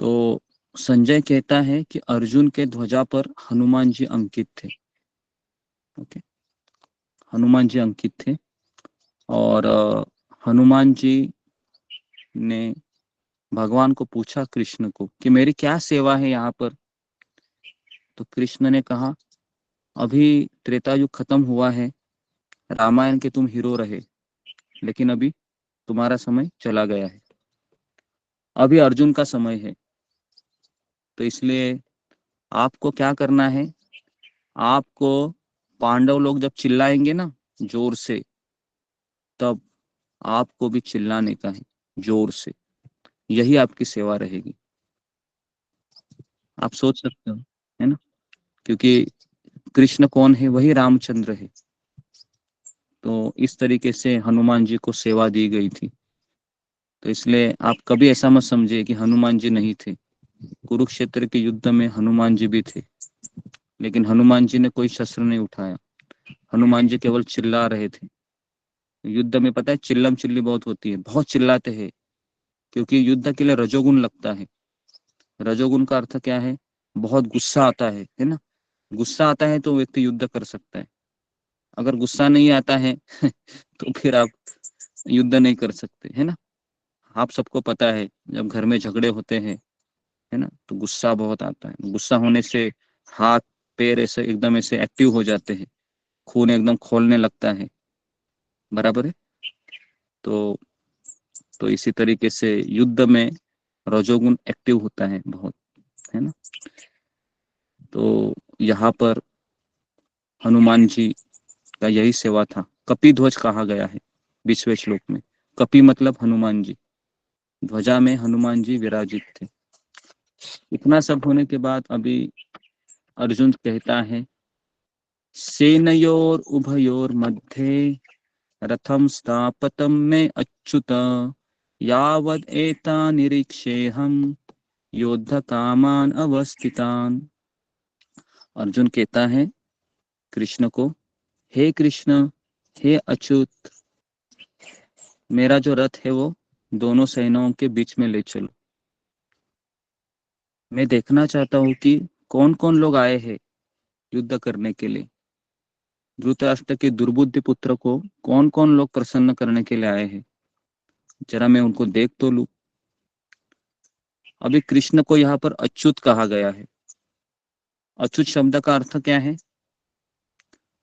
तो संजय कहता है कि अर्जुन के ध्वजा पर हनुमान जी अंकित थे। ओके, हनुमान जी अंकित थे, और हनुमान जी ने भगवान को पूछा कृष्ण को कि मेरी क्या सेवा है यहाँ पर। तो कृष्ण ने कहा अभी त्रेता युग खत्म हुआ है, रामायण के तुम हीरो रहे, लेकिन अभी तुम्हारा समय चला गया है, अभी अर्जुन का समय है। तो इसलिए आपको क्या करना है, आपको पांडव लोग जब चिल्लाएंगे ना जोर से, तब आपको भी चिल्लाने का है जोर से, यही आपकी सेवा रहेगी। आप सोच सकते हो, है ना, क्योंकि कृष्ण कौन है, वही रामचंद्र है। तो इस तरीके से हनुमान जी को सेवा दी गई थी। तो इसलिए आप कभी ऐसा मत समझिए कि हनुमान जी नहीं थे। कुरुक्षेत्र के युद्ध में हनुमान जी भी थे, लेकिन हनुमान जी ने कोई शस्त्र नहीं उठाया, हनुमान जी केवल चिल्ला रहे थे। युद्ध में पता है चिल्लम चिल्ली बहुत होती है, बहुत चिल्लाते हैं, क्योंकि युद्ध के लिए रजोगुण लगता है। रजोगुण का अर्थ क्या है? बहुत गुस्सा आता है ना। गुस्सा आता है तो व्यक्ति युद्ध कर सकता है। अगर गुस्सा नहीं आता है तो फिर आप युद्ध नहीं कर सकते, है ना। आप सबको पता है जब घर में झगड़े होते हैं, है ना, तो गुस्सा बहुत आता है। गुस्सा होने से हाथ पैर ऐसे एकदम ऐसे एक्टिव हो जाते हैं, खून एकदम खोलने लगता है, बराबर है। तो इसी तरीके से युद्ध में रजोगुण एक्टिव होता है बहुत, है ना। तो यहाँ पर हनुमान जी का यही सेवा था। कपि ध्वज कहा गया है 20वें श्लोक में। कपि मतलब हनुमान जी, ध्वजा में हनुमान जी विराजित थे। इतना सब होने के बाद अभी अर्जुन कहता है, सेनयोर उभयोर मध्ये रथम स्थापतम में अच्युत यावद एता निरीक्षेहम योद्ध कामान अवस्थितान। अर्जुन कहता है कृष्ण को, हे कृष्ण, हे अच्युत, मेरा जो रथ है वो दोनों सेनाओं के बीच में ले चलो। मैं देखना चाहता हूँ कि कौन कौन लोग आए हैं युद्ध करने के लिए। धृतराष्ट्र के दुर्बुद्धि पुत्र को कौन कौन लोग प्रसन्न करने के लिए आए हैं, जरा मैं उनको देख तो लूं। अभी कृष्ण को यहाँ पर अच्युत कहा गया है। अच्युत शब्द का अर्थ क्या है?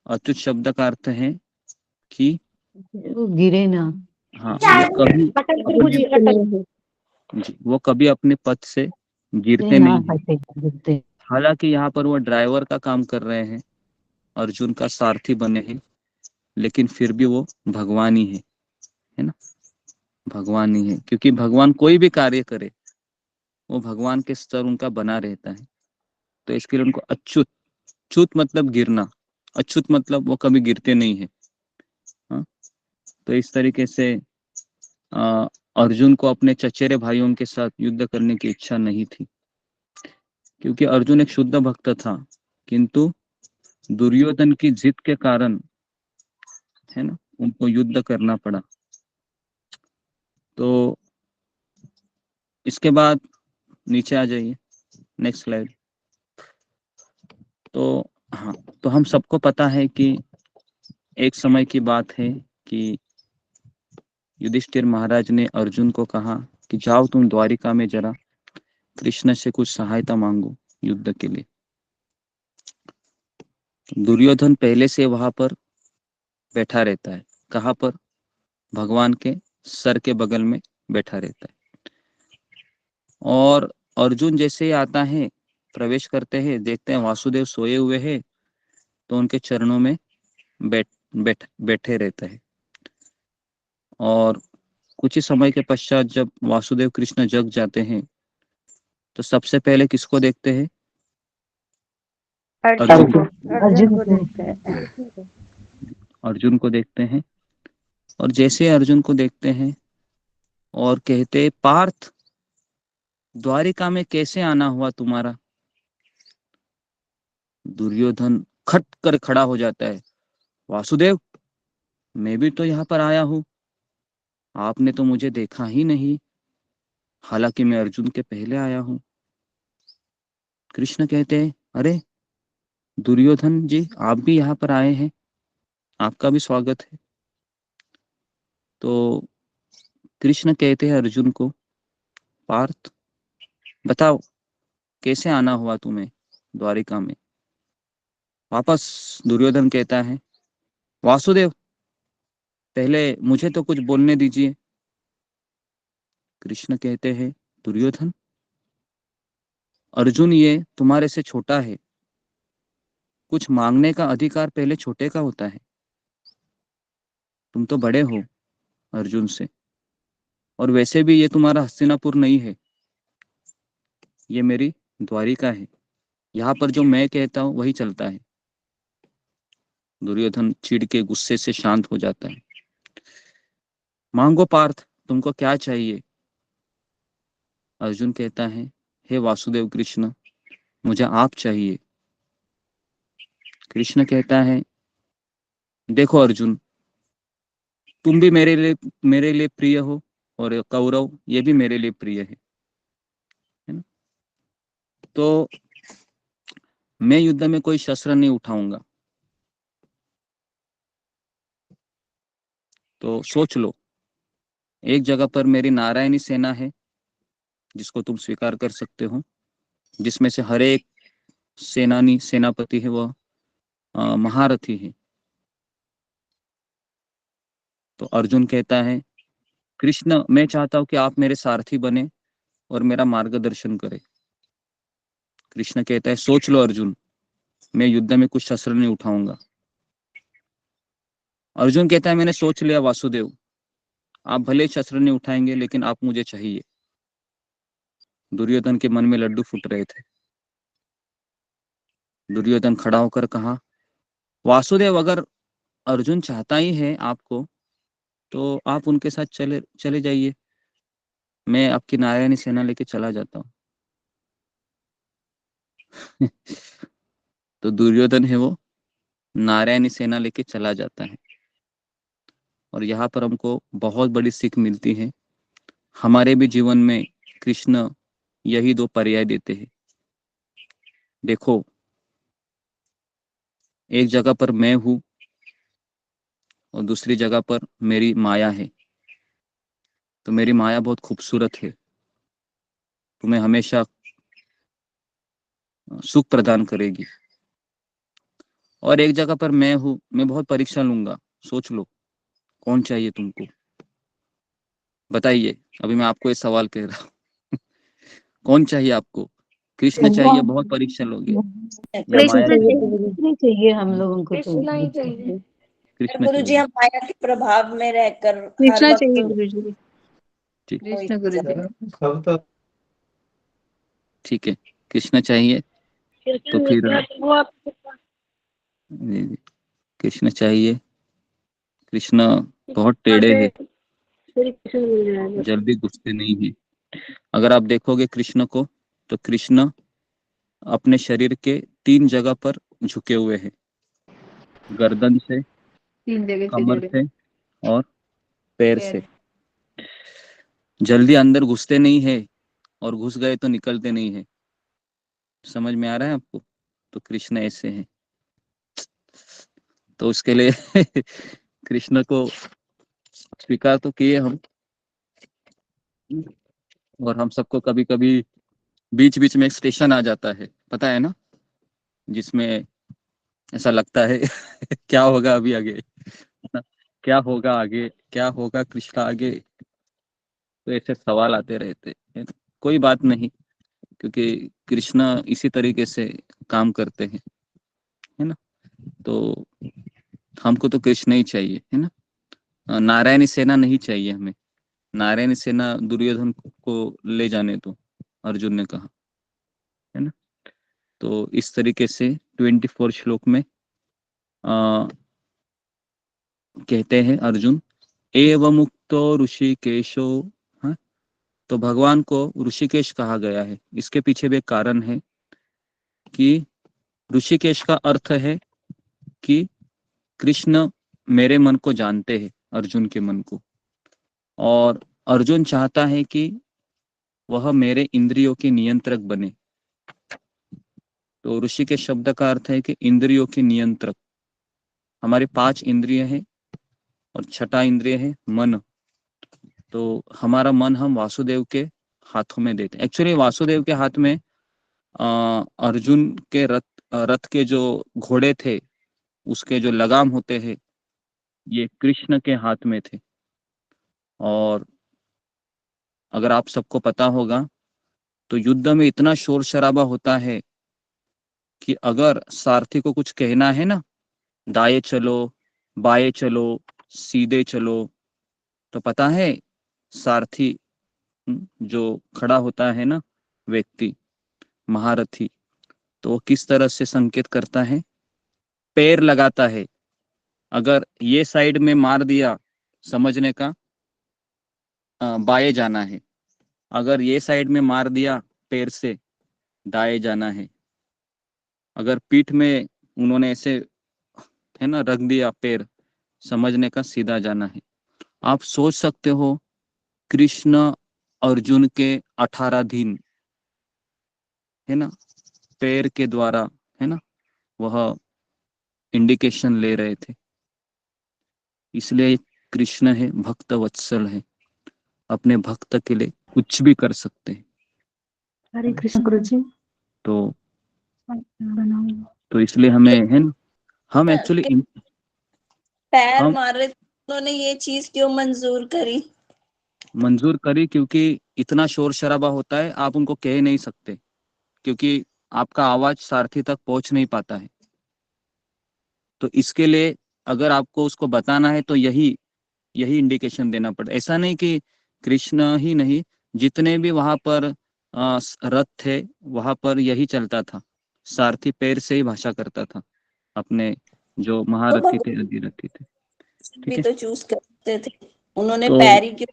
अच्युत शब्द का अर्थ है कि वो गिरे ना। हाँ, वो कभी अपने पद से गिरते ना नहीं है। हटे गिरते। हालांकि यहाँ पर वो ड्राइवर का काम कर रहे हैं, अर्जुन का सारथी बने हैं, लेकिन फिर भी वो भगवान ही है ना। भगवान ही है, क्योंकि भगवान कोई भी कार्य करे वो भगवान के स्तर उनका बना रहता है। तो इसके लिए उनको अच्युत, च्युत मतलब गिरना, अच्युत मतलब वो कभी गिरते नहीं है। हाँ? तो इस तरीके से अर्जुन को अपने चचेरे भाइयों के साथ युद्ध करने की इच्छा नहीं थी, क्योंकि अर्जुन एक शुद्ध भक्त था, किंतु दुर्योधन की जिद के कारण, है ना, उनको युद्ध करना पड़ा। तो इसके बाद नीचे आ जाइए, नेक्स्ट स्लाइड। तो हाँ, तो हम सबको पता है कि एक समय की बात है कि युधिष्ठिर महाराज ने अर्जुन को कहा कि जाओ तुम द्वारिका में जरा कृष्ण से कुछ सहायता मांगो युद्ध के लिए। दुर्योधन पहले से वहां पर बैठा रहता है। कहाँ पर? भगवान के सर के बगल में बैठा रहता है। और अर्जुन जैसे ही आता है, प्रवेश करते हैं, देखते हैं वासुदेव सोए हुए हैं, तो उनके चरणों में बैठे रहते हैं। और कुछ ही समय के पश्चात जब वासुदेव कृष्ण जग जाते हैं, तो सबसे पहले किसको देखते हैं? अर्जुन अर्जुन को देखते हैं। अर्जुन को देखते हैं। और जैसे अर्जुन को देखते हैं और कहते, पार्थ, द्वारिका में कैसे आना हुआ तुम्हारा? दुर्योधन खट कर खड़ा हो जाता है, वासुदेव, मैं भी तो यहाँ पर आया हूँ, आपने तो मुझे देखा ही नहीं, हालांकि मैं अर्जुन के पहले आया हूँ। कृष्ण कहते हैं, अरे दुर्योधन जी, आप भी यहाँ पर आए हैं, आपका भी स्वागत है। तो कृष्ण कहते हैं अर्जुन को, पार्थ, बताओ कैसे आना हुआ तुम्हें द्वारिका में? वापस दुर्योधन कहता है, वासुदेव, पहले मुझे तो कुछ बोलने दीजिए। कृष्ण कहते हैं, दुर्योधन, अर्जुन ये तुम्हारे से छोटा है, कुछ मांगने का अधिकार पहले छोटे का होता है, तुम तो बड़े हो अर्जुन से, और वैसे भी ये तुम्हारा हस्तिनापुर नहीं है, ये मेरी द्वारिका है, यहाँ पर जो मैं कहता हूँ वही चलता है। दुर्योधन चिढ़ के गुस्से से शांत हो जाता है। मांगो पार्थ, तुमको क्या चाहिए? अर्जुन कहता है, हे वासुदेव कृष्ण, मुझे आप चाहिए। कृष्ण कहता है, देखो अर्जुन, तुम भी मेरे लिए प्रिय हो, और कौरव ये भी मेरे लिए प्रिय है ना? तो मैं युद्ध में कोई शस्त्र नहीं उठाऊंगा। तो सोच लो, एक जगह पर मेरी नारायणी सेना है जिसको तुम स्वीकार कर सकते हो, जिसमें से हर एक सेनापति है वह महारथी है। तो अर्जुन कहता है, कृष्ण मैं चाहता हूं कि आप मेरे सारथी बने और मेरा मार्गदर्शन करें। कृष्ण कहता है, सोच लो अर्जुन, मैं युद्ध में कुछ शस्त्र नहीं उठाऊंगा। अर्जुन कहता है, मैंने सोच लिया वासुदेव, आप भले शस्त्र नहीं उठाएंगे लेकिन आप मुझे चाहिए। दुर्योधन के मन में लड्डू फूट रहे थे। दुर्योधन खड़ा होकर कहा, वासुदेव अगर अर्जुन चाहता ही है आपको तो आप उनके साथ चले चले जाइए, मैं आपकी नारायणी सेना लेके चला जाता हूँ। तो दुर्योधन है वो नारायणी सेना लेके चला जाता है। और यहाँ पर हमको बहुत बड़ी सीख मिलती है। हमारे भी जीवन में कृष्ण यही दो पर्याय देते हैं। देखो, एक जगह पर मैं हूँ और दूसरी जगह पर मेरी माया है। तो मेरी माया बहुत खूबसूरत है, तुम्हें हमेशा सुख प्रदान करेगी। और एक जगह पर मैं हूँ, मैं बहुत परीक्षा लूंगा। सोच लो, कौन चाहिए तुमको? बताइए, अभी मैं आपको ये सवाल कह रहा हूँ। कौन चाहिए आपको? कृष्ण चाहिए, बहुत परीक्षा लोगे, या कृष्ण माया चाहिए, चाहिए? कृष्ण चाहिए हम लोगों को तो। कृष्णा ही चाहिए। कृष्ण गुरु जी चाहिए। हम माया के प्रभाव में रहकर हर कृष्ण वक्त चाहिए गुरु जी, ठीक कृष्ण गुरु जी। ठीक है, कृष्ण चाहिए। तो फिर वो आपके पास जी, जी, कृष्ण चाहिए। कृष्ण बहुत टेढ़े हैं, श्री कृष्ण मिल जाएगा। जल्दी घुसते नहीं है। अगर आप देखोगे कृष्ण को, तो कृष्ण अपने शरीर के 3 जगह पर झुके हुए हैं, गर्दन से, 3 जगह से कमर जुड़े से और पैर पैर। से। जल्दी अंदर घुसते नहीं है, और घुस गए तो निकलते नहीं है। समझ में आ रहा है आपको? तो कृष्ण ऐसे हैं। तो उसके लिए कृष्ण को स्वीकार तो किए हम, और हम सबको कभी कभी बीच बीच में एक स्टेशन आ जाता है, पता है ना, जिसमें ऐसा लगता है क्या होगा अभी आगे, ना? क्या होगा आगे, क्या होगा कृष्णा आगे? तो ऐसे सवाल आते रहते हैं। कोई बात नहीं, क्योंकि कृष्णा इसी तरीके से काम करते हैं, है ना? तो हमको तो कृष्ण ही चाहिए, है ना? नारायणी सेना नहीं चाहिए हमें। नारायणी सेना दुर्योधन को ले जाने दो, अर्जुन ने कहा, है ना? तो इस तरीके से 24 श्लोक में कहते हैं अर्जुन, एवं मुक्तो ऋषिकेशो। हाँ, तो भगवान को ऋषिकेश कहा गया है, इसके पीछे भी एक कारण है कि ऋषिकेश का अर्थ है कि कृष्ण मेरे मन को जानते हैं, अर्जुन के मन को, और अर्जुन चाहता है कि वह मेरे इंद्रियों के नियंत्रक बने। तो ऋषिकेश शब्द का अर्थ है कि इंद्रियों के नियंत्रक। हमारे 5 इंद्रिय हैं और छठा इंद्रिय है मन। तो हमारा मन हम वासुदेव के हाथों में देते हैं। एक्चुअली वासुदेव के हाथ में अर्जुन के रथ के जो घोड़े थे, उसके जो लगाम होते हैं, ये कृष्ण के हाथ में थे। और अगर आप सबको पता होगा, तो युद्ध में इतना शोर शराबा होता है कि अगर सारथी को कुछ कहना है ना, दाएं चलो, बाएं चलो, सीधे चलो, तो पता है सारथी जो खड़ा होता है ना, व्यक्ति महारथी, तो वो किस तरह से संकेत करता है? पैर लगाता है। अगर ये साइड में मार दिया, समझने का बाएं जाना है। अगर ये साइड में मार दिया पैर से, दाएं जाना है। अगर पीठ में उन्होंने ऐसे, है ना, रख दिया पैर, समझने का सीधा जाना है। आप सोच सकते हो कृष्ण अर्जुन के 18 दिन, है ना, पैर के द्वारा, है ना, वह इंडिकेशन ले रहे थे। इसलिए कृष्ण है, भक्त वत्सल है, अपने भक्त के लिए कुछ भी कर सकते हैं। हरे कृष्ण गुरु जी। तो इसलिए हमें, है ना, हम एक्चुअली पैर हम मारे तो उन्होंने ये चीज क्यों मंजूर करी? मंजूर करी क्योंकि इतना शोर शराबा होता है, आप उनको कह नहीं सकते, क्योंकि आपका आवाज सारथी तक पहुंच नहीं पाता है। तो इसके लिए अगर आपको उसको बताना है तो यही इंडिकेशन देना पड़ता। ऐसा नहीं कि कृष्ण ही नहीं, जितने भी वहां पर रथ थे वहां पर यही चलता था, सारथी पैर से ही भाषा करता था अपने जो तो महारथी थे, भगवान अधिरथी थे। ठीक भी है, तो चूज करते थे, उन्होंने तो पैर ही क्यों?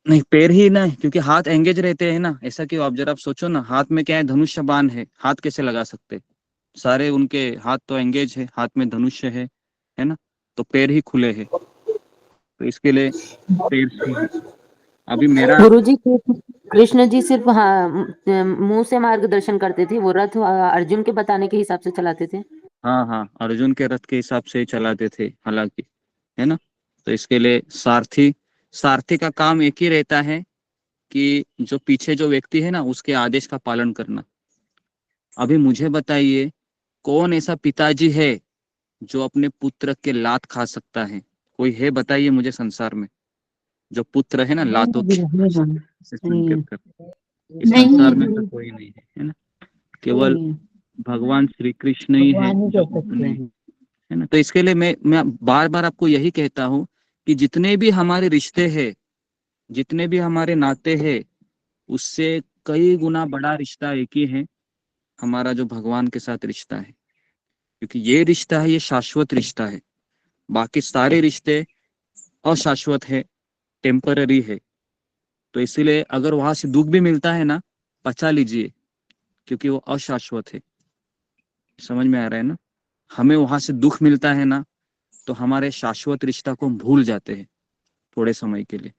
नहीं, पैर ही ना, क्योंकि हाथ एंगेज रहते हैं ना। ऐसा क्यों? आप जरा आप सोचो ना, हाथ में क्या है, धनुष्य बाण है, हाथ कैसे लगा सकते? सारे उनके हाथ तो एंगेज है, हाथ में धनुष्य है ना, तो पैर ही खुले हैं, तो इसके लिए पैर से ही। अभी मेरा, गुरुजी कृष्ण जी सिर्फ मुंह से मार्गदर्शन करते थे, वो रथ अर्जुन के बताने के हिसाब से चलाते थे। हाँ हाँ, अर्जुन के रथ के हिसाब से ही चलाते थे हालांकि, है ना। तो इसके लिए सारथी का काम एक ही रहता है कि जो पीछे जो व्यक्ति है ना, उसके आदेश का पालन करना। अभी मुझे बताइए, कौन ऐसा पिताजी है जो अपने पुत्र के लात खा सकता है? कोई है बताइए मुझे संसार में, जो पुत्र है ना लातों से संकेत कर। इस संसार में तो कोई नहीं है ना, केवल भगवान श्री कृष्ण ही है जो अपने, है ना। तो इसके लिए मैं बार बार आपको यही कहता हूँ कि जितने भी हमारे रिश्ते हैं, जितने भी हमारे नाते हैं, उससे कई गुना बड़ा रिश्ता एक ही है, हमारा जो भगवान के साथ रिश्ता है। क्योंकि ये रिश्ता है, ये शाश्वत रिश्ता है। बाकी सारे रिश्ते अशाश्वत है, टेम्पररी है। तो इसीलिए अगर वहां से दुख भी मिलता है ना, पचा लीजिए, क्योंकि वो अशाश्वत है। समझ में आ रहा है ना? हमें वहां से दुख मिलता है ना, तो हमारे शाश्वत रिश्ता को हम भूल जाते हैं थोड़े समय के लिए।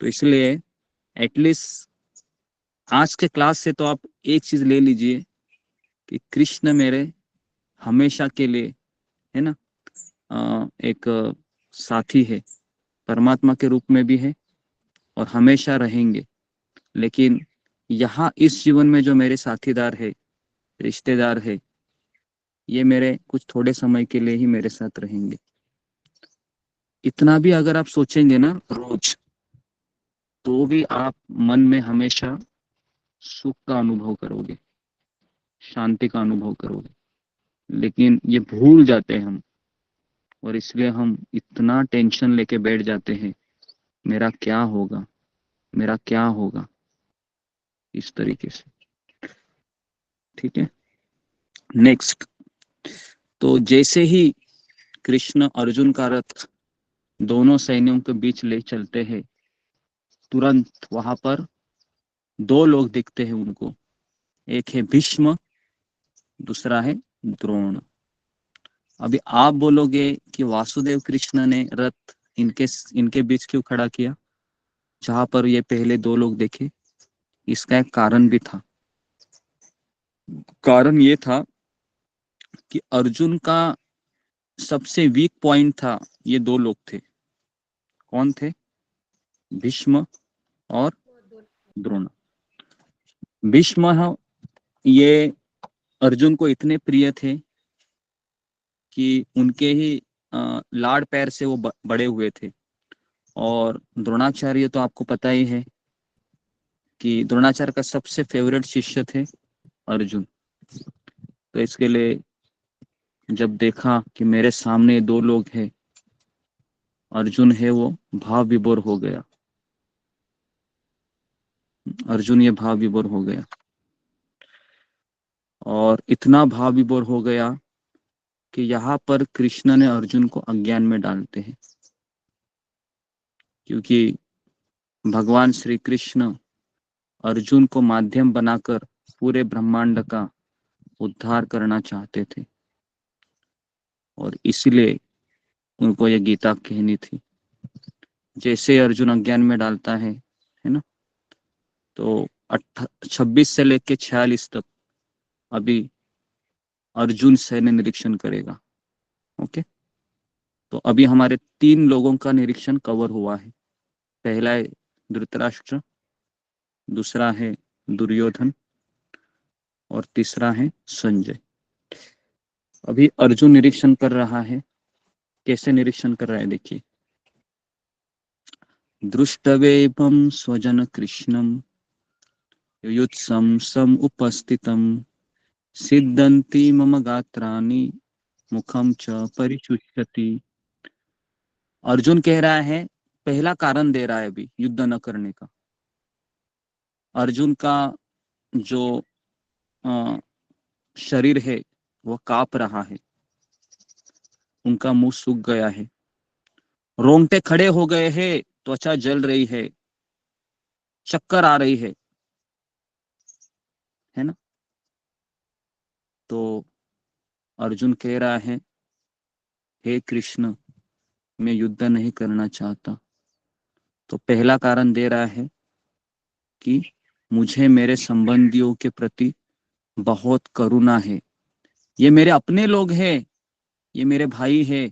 तो इसलिए एटलीस्ट आज के क्लास से तो आप एक चीज ले लीजिए कि कृष्ण मेरे हमेशा के लिए, है ना, एक साथी है, परमात्मा के रूप में भी है और हमेशा रहेंगे। लेकिन यहाँ इस जीवन में जो मेरे साथीदार है, रिश्तेदार है, ये मेरे कुछ थोड़े समय के लिए ही मेरे साथ रहेंगे। इतना भी अगर आप सोचेंगे ना रोज, तो भी आप मन में हमेशा सुख का अनुभव करोगे, शांति का अनुभव करोगे। लेकिन ये भूल जाते हैं हम, और इसलिए हम इतना टेंशन लेके बैठ जाते हैं, मेरा क्या होगा, मेरा क्या होगा, इस तरीके से। ठीक है, नेक्स्ट। तो जैसे ही कृष्ण अर्जुन का रथ दोनों सैन्यों के बीच ले चलते हैं, तुरंत वहां पर दो लोग दिखते हैं उनको। एक है भीष्म, दूसरा है द्रोण। अभी आप बोलोगे कि वासुदेव कृष्ण ने रथ इनके बीच क्यों खड़ा किया, जहां पर ये पहले दो लोग देखे? इसका एक कारण भी था। कारण ये था कि अर्जुन का सबसे वीक पॉइंट था, ये दो लोग थे। कौन थे? भीष्म और द्रोण। भीष्म ये अर्जुन को इतने प्रिय थे कि उनके ही लाड़ पैर से वो बड़े हुए थे। और द्रोणाचार्य तो आपको पता ही है कि द्रोणाचार्य का सबसे फेवरेट शिष्य थे अर्जुन। तो इसके लिए जब देखा कि मेरे सामने दो लोग हैं, अर्जुन है वो भाव विभोर हो गया। अर्जुन ये भाव विभोर हो गया, और इतना भाव विभोर हो गया कि यहाँ पर कृष्ण ने अर्जुन को अज्ञान में डालते हैं। क्योंकि भगवान श्री कृष्ण अर्जुन को माध्यम बनाकर पूरे ब्रह्मांड का उद्धार करना चाहते थे, और इसलिए उनको ये गीता कहनी थी। जैसे अर्जुन अज्ञान में डालता है ना, तो 26 से लेके 46 तक अभी अर्जुन सैन्य निरीक्षण करेगा। ओके, तो अभी हमारे 3 लोगों का निरीक्षण कवर हुआ है। पहला है धृतराष्ट्र, दूसरा है दुर्योधन और तीसरा है संजय। अभी अर्जुन निरीक्षण कर रहा है। कैसे निरीक्षण कर रहा है देखिए। दृष्टवेपम स्वजन कृष्णम युत्सम सम उपस्थितम सिद्धंति मम गात्राणि मुखम च परिचुष्यति। अर्जुन कह रहा है, पहला कारण दे रहा है अभी युद्ध न करने का। अर्जुन का जो शरीर है वह कांप रहा है, उनका मुंह सूख गया है, रोंगटे खड़े हो गए हैं, त्वचा जल रही है, चक्कर आ रही है ना। तो अर्जुन कह रहा है, हे कृष्ण, मैं युद्ध नहीं करना चाहता। तो पहला कारण दे रहा है कि मुझे मेरे संबंधियों के प्रति बहुत करुणा है। ये मेरे अपने लोग हैं, ये मेरे भाई है।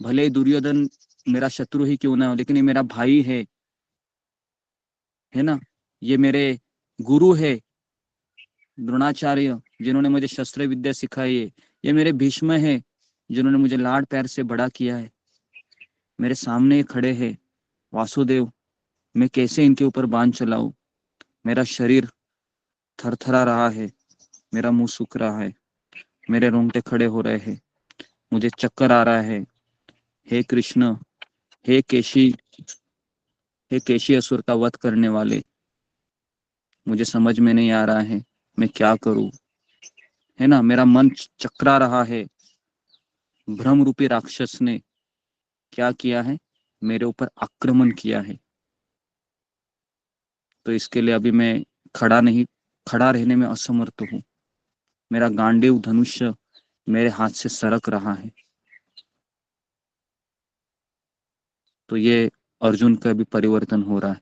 भले दुर्योधन मेरा शत्रु ही क्यों ना हो, लेकिन ये मेरा भाई है ना। ये मेरे गुरु है द्रोणाचार्य, जिन्होंने मुझे शस्त्र विद्या सिखाई है। ये मेरे भीष्म है, जिन्होंने मुझे लाड़ प्यार से बड़ा किया है। मेरे सामने खड़े हैं वासुदेव, मैं कैसे इनके ऊपर बाण चलाऊं। मेरा शरीर थरथरा रहा है, मेरा मुंह सूख रहा है, मेरे रोंगटे खड़े हो रहे हैं, मुझे चक्कर आ रहा है। हे कृष्ण, हे केशी, हे केशी असुर का वध करने वाले, मुझे समझ में नहीं आ रहा है मैं क्या करूं, है ना। मेरा मन चकरा रहा है। भ्रम रूपी राक्षस ने क्या किया है, मेरे ऊपर आक्रमण किया है। तो इसके लिए अभी मैं खड़ा रहने में असमर्थ हूं। मेरा गांडीव धनुष्य मेरे हाथ से सरक रहा है। तो ये अर्जुन का भी परिवर्तन हो रहा है।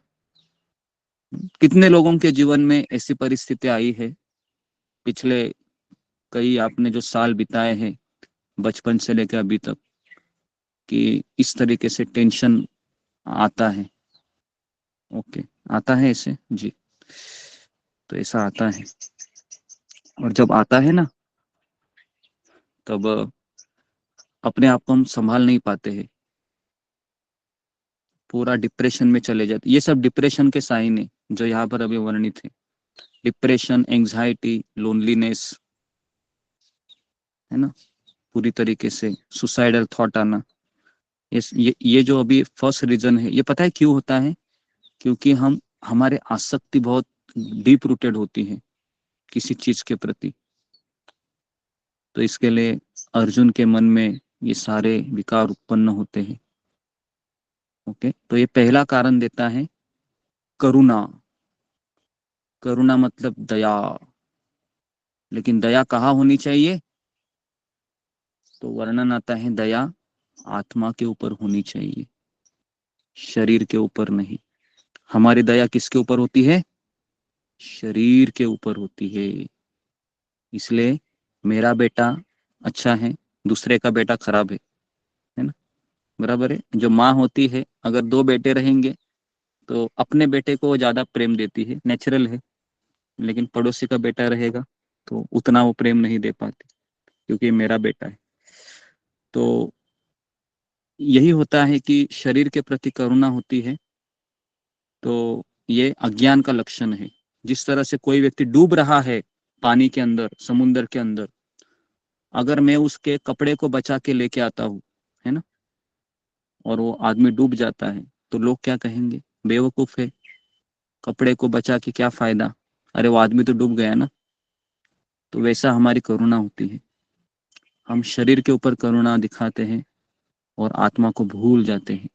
कितने लोगों के जीवन में ऐसी परिस्थिति आई है पिछले कई आपने जो साल बिताए हैं बचपन से लेकर अभी तक, कि इस तरीके से टेंशन आता है। ओके, आता है ऐसे जी। तो ऐसा आता है, और जब आता है ना, तब अपने आप को हम संभाल नहीं पाते हैं, पूरा डिप्रेशन में चले जाते। ये सब डिप्रेशन के साइन है जो यहाँ पर अभी वर्णित है। डिप्रेशन, एंजाइटी, लोनलीनेस, है ना, पूरी तरीके से सुसाइडल थॉट आना। ये जो अभी फर्स्ट रीजन है, ये पता है क्यों होता है? क्योंकि हमारे आसक्ति बहुत डीप रूटेड होती है किसी चीज के प्रति। तो इसके लिए अर्जुन के मन में ये सारे विकार उत्पन्न होते हैं। ओके, तो ये पहला कारण देता है करुणा। करुणा मतलब दया। लेकिन दया कहाँ होनी चाहिए? तो वर्णन आता है, दया आत्मा के ऊपर होनी चाहिए, शरीर के ऊपर नहीं। हमारी दया किसके ऊपर होती है? शरीर के ऊपर होती है। इसलिए मेरा बेटा अच्छा है, दूसरे का बेटा खराब है ना, बराबर है। जो माँ होती है, अगर 2 बेटे रहेंगे तो अपने बेटे को ज्यादा प्रेम देती है, नेचुरल है। लेकिन पड़ोसी का बेटा रहेगा तो उतना वो प्रेम नहीं दे पाती, क्योंकि मेरा बेटा है। तो यही होता है कि शरीर के प्रति करुणा होती है, तो ये अज्ञान का लक्षण है। जिस तरह से कोई व्यक्ति डूब रहा है पानी के अंदर, समुद्र के अंदर, अगर मैं उसके कपड़े को बचा के लेके आता हूँ, है ना, और वो आदमी डूब जाता है, तो लोग क्या कहेंगे? बेवकूफ है, कपड़े को बचा के क्या फायदा, अरे वो आदमी तो डूब गया ना। तो वैसा हमारी करुणा होती है। हम शरीर के ऊपर करुणा दिखाते हैं और आत्मा को भूल जाते हैं।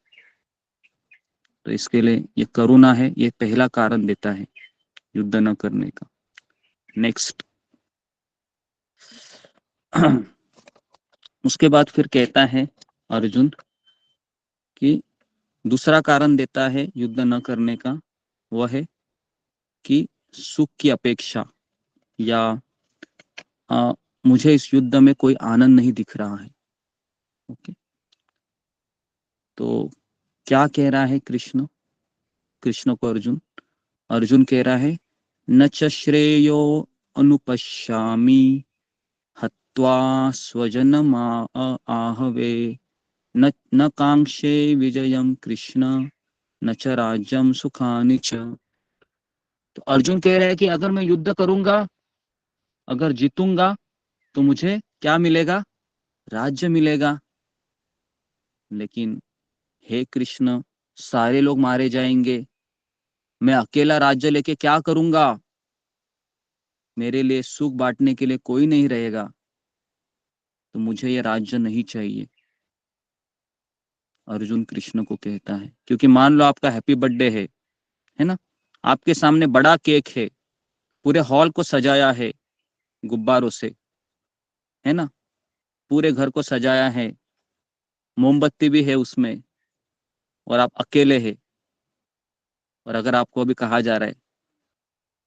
तो इसके लिए ये करुणा है, ये पहला कारण देता है युद्ध न करने का। नेक्स्ट उसके बाद फिर कहता है अर्जुन कि दूसरा कारण देता है युद्ध न करने का, वह है कि सुख की अपेक्षा, या मुझे इस युद्ध में कोई आनंद नहीं दिख रहा है। ओके, तो क्या कह रहा है कृष्ण को अर्जुन कह रहा है, न च श्रेयो अनुपश्यामि हत्वा स्वजनमा आहवे, न कांक्षे विजयम कृष्ण न च राज्यम सुखानि च। तो अर्जुन कह रहा है कि अगर मैं युद्ध करूंगा, अगर जीतूंगा, तो मुझे क्या मिलेगा? राज्य मिलेगा। लेकिन हे कृष्ण, सारे लोग मारे जाएंगे, मैं अकेला राज्य लेके क्या करूंगा? मेरे लिए सुख बांटने के लिए कोई नहीं रहेगा, तो मुझे ये राज्य नहीं चाहिए। अर्जुन कृष्ण को कहता है, क्योंकि मान लो आपका हैप्पी बर्थडे है ना, आपके सामने बड़ा केक है, पूरे हॉल को सजाया है गुब्बारों से, है ना, पूरे घर को सजाया है, मोमबत्ती भी है उसमें, और आप अकेले हैं, और अगर आपको अभी कहा जा रहा है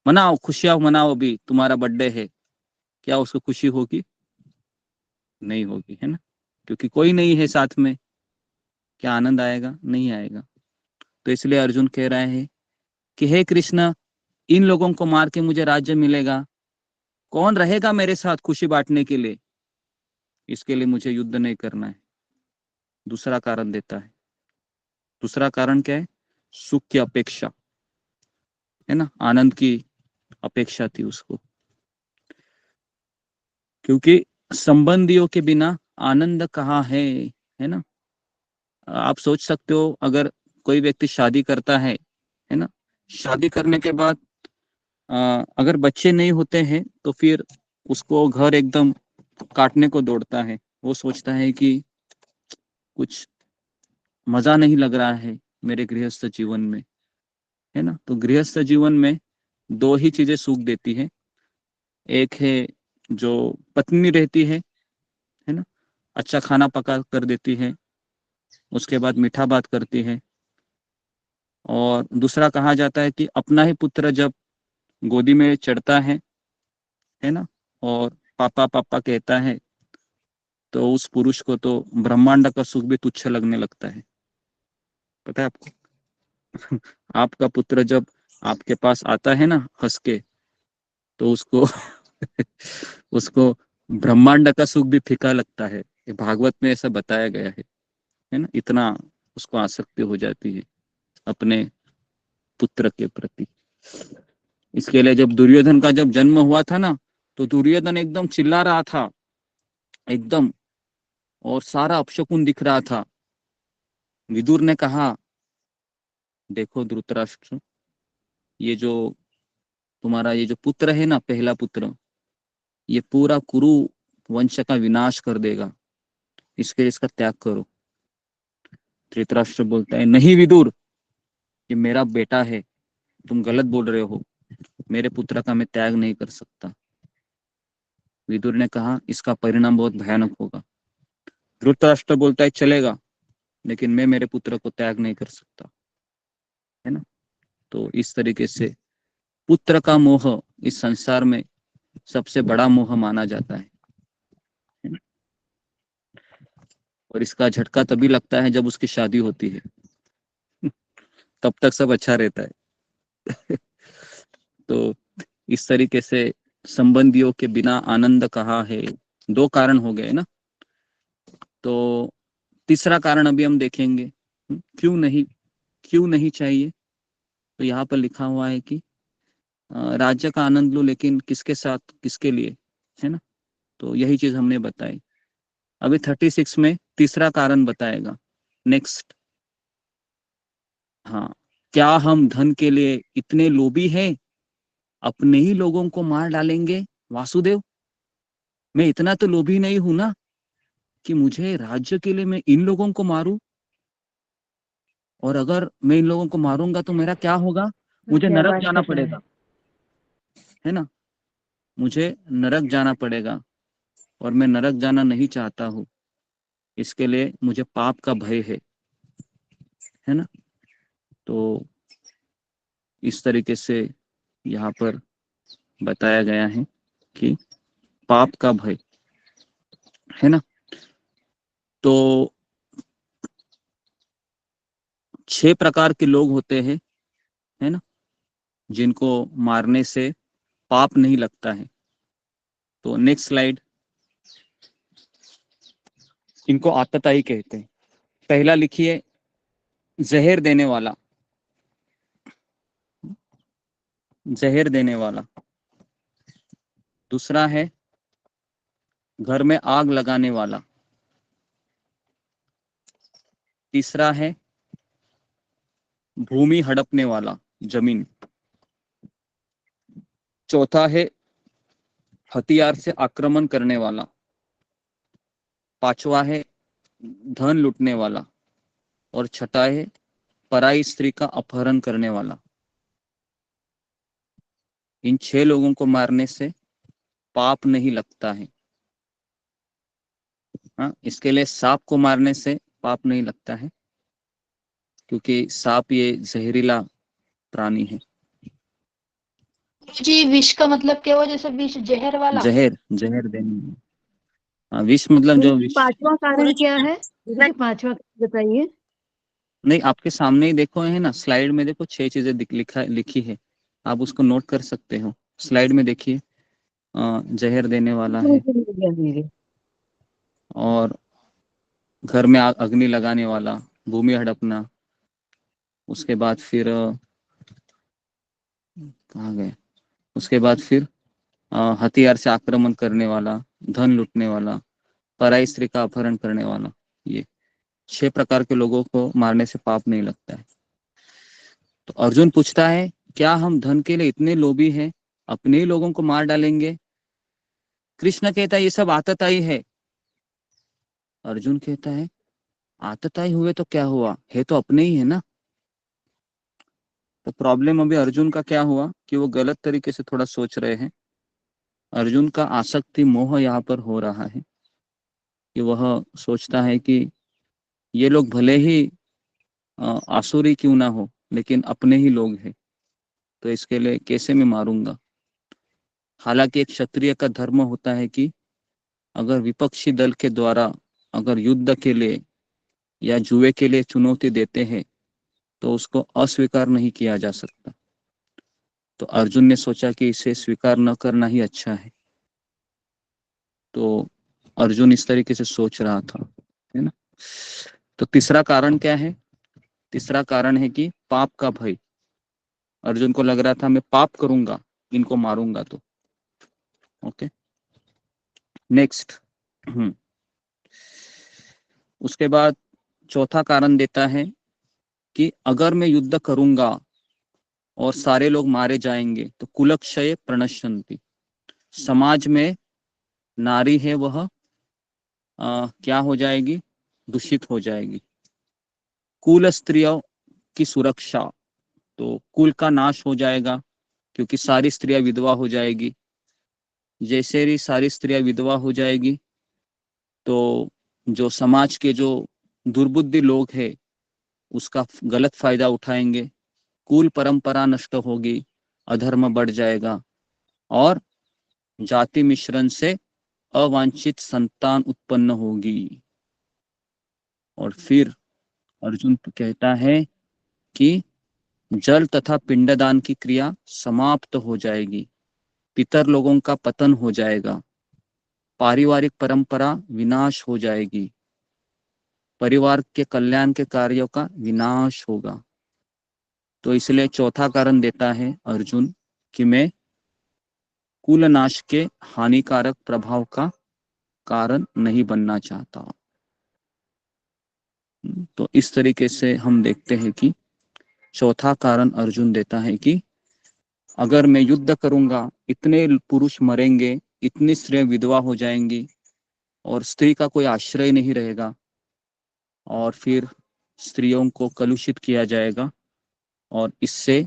मनाओ, खुशियां मनाओ, अभी तुम्हारा बर्थडे है, क्या उसको खुशी होगी? नहीं होगी, है ना, क्योंकि कोई नहीं है साथ में, क्या आनंद आएगा? नहीं आएगा। तो इसलिए अर्जुन कह रहा है कि हे कृष्ण, इन लोगों को मार के मुझे राज्य मिलेगा, कौन रहेगा मेरे साथ खुशी बांटने के लिए? इसके लिए मुझे युद्ध नहीं करना है। दूसरा कारण देता है। दूसरा कारण क्या है? सुख की अपेक्षा, है ना, आनंद की अपेक्षा थी उसको, क्योंकि संबंधियों के बिना आनंद कहाँ है ना। आप सोच सकते हो, अगर कोई व्यक्ति शादी करता है ना, शादी करने के बाद अगर बच्चे नहीं होते हैं तो फिर उसको घर एकदम काटने को दौड़ता है। वो सोचता है कि कुछ मजा नहीं लग रहा है मेरे गृहस्थ जीवन में, है ना। तो गृहस्थ जीवन में दो ही चीजें सुख देती है। एक है जो पत्नी रहती है ना, अच्छा खाना पका कर देती है, उसके बाद मीठा बात करती है। और दूसरा कहा जाता है कि अपना ही पुत्र जब गोदी में चढ़ता है ना, और पापा पापा कहता है, तो उस पुरुष को तो ब्रह्मांड का सुख भी तुच्छ लगने लगता है। पता है आपको? आपका पुत्र जब आपके पास आता है ना हंस के, तो उसको उसको ब्रह्मांड का सुख भी फीका लगता है। ये भागवत में ऐसा बताया गया है ना, इतना उसको आसक्ति हो जाती है अपने पुत्र के प्रति। इसके लिए जब दुर्योधन का जब जन्म हुआ था ना, तो दुर्योधन एकदम चिल्ला रहा था एकदम, और सारा अपशकुन दिख रहा था। विदुर ने कहा, देखो धृतराष्ट्र, ये जो तुम्हारा ये जो पुत्र है ना, पहला पुत्र, ये पूरा कुरु वंश का विनाश कर देगा, इसके लिए इसका त्याग करो। धृतराष्ट्र बोलता है, नहीं विदुर, ये मेरा बेटा है, तुम गलत बोल रहे हो, मेरे पुत्र का मैं त्याग नहीं कर सकता। विदुर ने कहा, इसका परिणाम बहुत भयानक होगा। धृतराष्ट्र बोलता है, चलेगा, लेकिन मैं मेरे पुत्र को त्याग नहीं कर सकता, है ना। तो इस तरीके से पुत्र का मोह इस संसार में सबसे बड़ा मोह माना जाता है ना? और इसका झटका तभी लगता है जब उसकी शादी होती है। तब तक सब अच्छा रहता है। तो इस तरीके से संबंधियों के बिना आनंद कहाँ है। दो कारण हो गए ना। तो तीसरा कारण अभी हम देखेंगे, क्यों नहीं चाहिए। तो यहाँ पर लिखा हुआ है कि राज्य का आनंद लो, लेकिन किसके साथ, किसके लिए, है ना। तो यही चीज हमने बताई। अभी 36 में तीसरा कारण बताएगा नेक्स्ट। हाँ, क्या हम धन के लिए इतने लोभी हैं, अपने ही लोगों को मार डालेंगे वासुदेव? मैं इतना तो लोभी नहीं हूं ना कि मुझे राज्य के लिए मैं इन लोगों को मारूं। और अगर मैं इन लोगों को मारूंगा तो मेरा क्या होगा? मुझे क्या नरक बात जाना कर रहे हैं? पड़ेगा, है ना। मुझे नरक जाना पड़ेगा, और मैं नरक जाना नहीं चाहता हूँ। इसके लिए मुझे पाप का भय है। है ना। तो इस तरीके से यहाँ पर बताया गया है कि पाप का भय, है ना। तो 6 प्रकार के लोग होते हैं, है ना, जिनको मारने से पाप नहीं लगता है। तो नेक्स्ट स्लाइड। इनको आतताई कहते हैं। पहला लिखिए, जहर देने वाला, जहर देने वाला। दूसरा है घर में आग लगाने वाला। तीसरा है भूमि हड़पने वाला, जमीन। चौथा है हथियार से आक्रमण करने वाला। पांचवा है धन लूटने वाला। और छठा है पराई स्त्री का अपहरण करने वाला। इन 6 लोगों को मारने से पाप नहीं लगता है। हाँ, इसके लिए सांप को मारने से पाप नहीं लगता है, क्योंकि सांप ये जहरीला प्राणी है। जी विष का मतलब क्या हुआ, जैसे विष जहर वाला? जहर, जहर देने। हाँ, विष मतलब जो विष। पांचवा कारण क्या है? मुझे पांचवा बताइए। नहीं, आपके सामने ही देखो, है ना, स्लाइड में देखो 6 चीजें लिखी है, आप उसको नोट कर सकते हो। स्लाइड में देखिए, जहर देने वाला है, और घर में अग्नि लगाने वाला, भूमि हड़पना, उसके बाद फिर कहाँ गए, उसके बाद फिर हथियार से आक्रमण करने वाला, धन लूटने वाला, पराई स्त्री का अपहरण करने वाला। ये 6 प्रकार के लोगों को मारने से पाप नहीं लगता है। तो अर्जुन पूछता है, क्या हम धन के लिए इतने लोभी हैं, अपने ही लोगों को मार डालेंगे? कृष्ण कहता है, ये सब आतताई है। अर्जुन कहता है, आतताई हुए तो क्या हुआ, है तो अपने ही है ना। तो प्रॉब्लम अभी अर्जुन का क्या हुआ कि वो गलत तरीके से थोड़ा सोच रहे हैं। अर्जुन का आसक्ति, मोह यहाँ पर हो रहा है कि वह सोचता है कि ये लोग भले ही आसुरी क्यों ना हो, लेकिन अपने ही लोग हैं, तो इसके लिए कैसे मैं मारूंगा। हालांकि एक क्षत्रिय का धर्म होता है कि अगर विपक्षी दल के द्वारा अगर युद्ध के लिए या जुए के लिए चुनौती देते हैं तो उसको अस्वीकार नहीं किया जा सकता। तो अर्जुन ने सोचा कि इसे स्वीकार न करना ही अच्छा है। तो अर्जुन इस तरीके से सोच रहा था, है ना। तो तीसरा कारण क्या है? तीसरा कारण है कि पाप का भय। अर्जुन को लग रहा था मैं पाप करूंगा, इनको मारूंगा तो। Okay, next. उसके बाद चौथा कारण देता है कि अगर मैं युद्ध करूंगा और सारे लोग मारे जाएंगे तो कुलक्षय प्रणश्यन्ति, समाज में नारी है वह क्या हो जाएगी, दूषित हो जाएगी। कुल स्त्रियों की सुरक्षा, तो कुल का नाश हो जाएगा, क्योंकि सारी स्त्रियां विधवा हो जाएगी। जैसे ही सारी स्त्रियां विधवा हो जाएगी तो जो समाज के जो दुर्बुद्धि लोग हैं उसका गलत फायदा उठाएंगे, कुल परंपरा नष्ट होगी, अधर्म बढ़ जाएगा, और जाति मिश्रण से अवांछित संतान उत्पन्न होगी। और फिर अर्जुन कहता है कि जल तथा पिंडदान की क्रिया समाप्त हो जाएगी, पितर लोगों का पतन हो जाएगा, पारिवारिक परंपरा विनाश हो जाएगी, परिवार के कल्याण के कार्यों का विनाश होगा। तो इसलिए चौथा कारण देता है अर्जुन कि मैं कुलनाश के हानिकारक प्रभाव का कारण नहीं बनना चाहता। तो इस तरीके से हम देखते हैं कि चौथा कारण अर्जुन देता है कि अगर मैं युद्ध करूंगा, इतने पुरुष मरेंगे, इतनी स्त्रियां विधवा हो जाएंगी, और स्त्री का कोई आश्रय नहीं रहेगा, और फिर स्त्रियों को कलुषित किया जाएगा, और इससे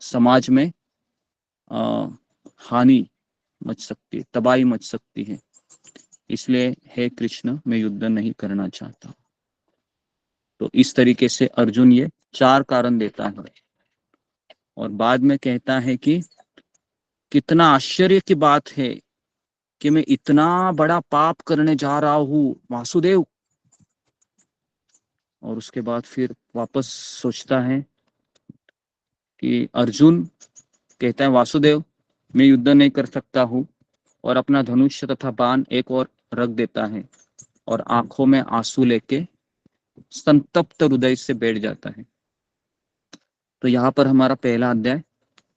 समाज में हानि मच सकती है, तबाही मच सकती है। इसलिए हे कृष्ण, मैं युद्ध नहीं करना चाहता। तो इस तरीके से अर्जुन ये 4 कारण देता है और बाद में कहता है कि कितना आश्चर्य की बात है कि मैं इतना बड़ा पाप करने जा रहा हूं वासुदेव। और उसके बाद फिर वापस सोचता है कि अर्जुन कहता है वासुदेव मैं युद्ध नहीं कर सकता हूं और अपना धनुष तथा बाण एक और रख देता है और आंखों में आंसू लेके संतप्त हृदय से बैठ जाता है। तो यहाँ पर हमारा पहला अध्याय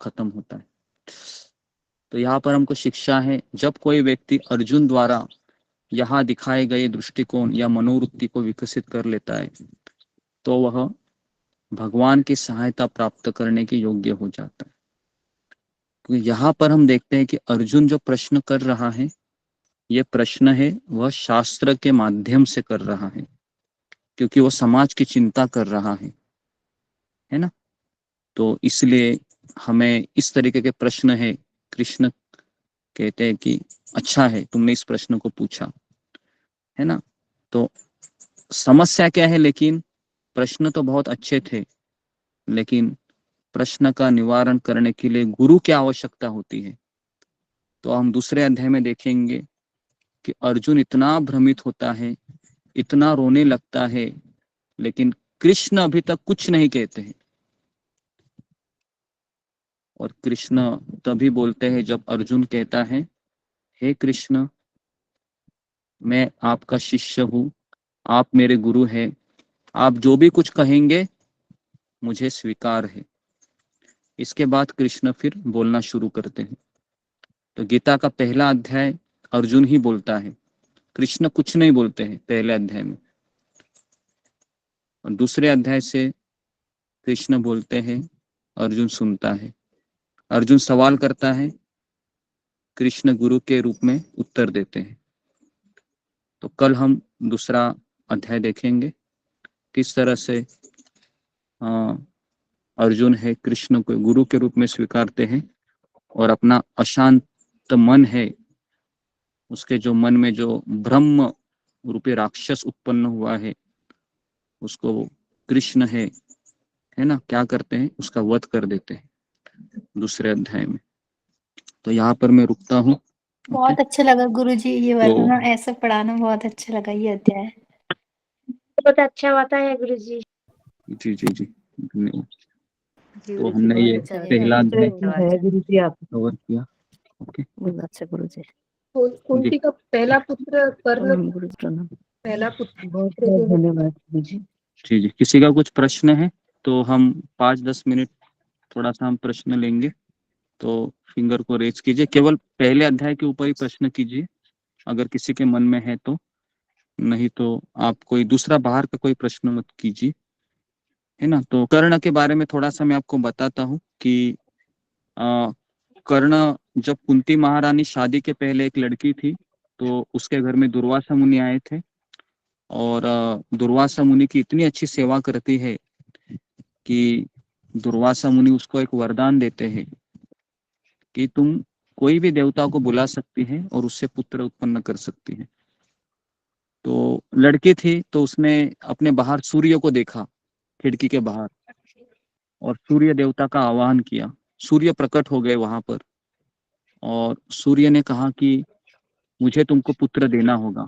खत्म होता है। तो यहाँ पर हमको शिक्षा है, जब कोई व्यक्ति अर्जुन द्वारा यहाँ दिखाए गए दृष्टिकोण या मनोवृत्ति को विकसित कर लेता है तो वह भगवान की सहायता प्राप्त करने के योग्य हो जाता है। तो यहाँ पर हम देखते हैं कि अर्जुन जो प्रश्न कर रहा है, यह प्रश्न है वह शास्त्र के माध्यम से कर रहा है, क्योंकि वो समाज की चिंता कर रहा है ना। तो इसलिए हमें इस तरीके के प्रश्न है, कृष्ण कहते हैं कि अच्छा है तुमने इस प्रश्न को पूछा, है ना। तो समस्या क्या है, लेकिन प्रश्न तो बहुत अच्छे थे, लेकिन प्रश्न का निवारण करने के लिए गुरु की आवश्यकता होती है। तो हम दूसरे अध्याय में देखेंगे कि अर्जुन इतना भ्रमित होता है, इतना रोने लगता है, लेकिन कृष्ण अभी तक कुछ नहीं कहते हैं। और कृष्ण तभी बोलते हैं जब अर्जुन कहता है हे कृष्ण मैं आपका शिष्य हूँ, आप मेरे गुरु हैं, आप जो भी कुछ कहेंगे मुझे स्वीकार है। इसके बाद कृष्ण फिर बोलना शुरू करते हैं। तो गीता का पहला अध्याय अर्जुन ही बोलता है, कृष्ण कुछ नहीं बोलते हैं पहले अध्याय में। और दूसरे अध्याय से कृष्ण बोलते हैं, अर्जुन सुनता है, अर्जुन सवाल करता है, कृष्ण गुरु के रूप में उत्तर देते हैं। तो कल हम दूसरा अध्याय देखेंगे, किस तरह से अर्जुन है कृष्ण को गुरु के रूप में स्वीकारते हैं और अपना अशांत मन है, उसके जो मन में जो ब्रह्म रूपी राक्षस उत्पन्न हुआ है, उसको कृष्ण है ना, क्या करते हैं, उसका वध कर देते हैं दूसरे अध्याय में। तो यहाँ पर मैं रुकता हूँ। बहुत अच्छा लगा गुरुजी, ये तो वाला ऐसा पढ़ाना बहुत अच्छा लगा, ये अध्याय बहुत अच्छा होता है गुरुजी। जी जी जी धन्यवाद। जी तो गुरुजी, हमने बहुत ये अच्छा है। पहला अध्याय है गुरुजी आप कवर किया। ओके बहुत अच्छा गुरुजी। कुंती का पहला पुत्र कर्ण, प्रणाम गुरुजी, प्रणाम। पहला पुत्र। बहुत बहुत धन्यवाद गुरुजी। जी जी, किसी का कुछ प्रश्न है तो हम 5-10 मिनट थोड़ा सा हम प्रश्न लेंगे, तो फिंगर को रेज कीजिए, केवल पहले अध्याय के ऊपर ही प्रश्न कीजिए अगर किसी के मन में है तो, नहीं तो आप कोई दूसरा बाहर का कोई प्रश्न मत कीजिए, है ना। तो कर्ण के बारे में थोड़ा सा मैं आपको बताता हूँ कि कर्ण, जब कुंती महारानी शादी के पहले एक लड़की थी तो उसके घर में दुर्वासा मुनि आए थे और दुर्वासा मुनि की इतनी अच्छी सेवा करती है कि दुर्वासा मुनि उसको एक वरदान देते हैं कि तुम कोई भी देवता को बुला सकती है और उससे पुत्र उत्पन्न कर सकती है। तो लड़की थी तो उसने अपने बाहर सूर्य को देखा, खिड़की के बाहर, और सूर्य देवता का आह्वान किया। सूर्य प्रकट हो गए वहां पर और सूर्य ने कहा कि मुझे तुमको पुत्र देना होगा।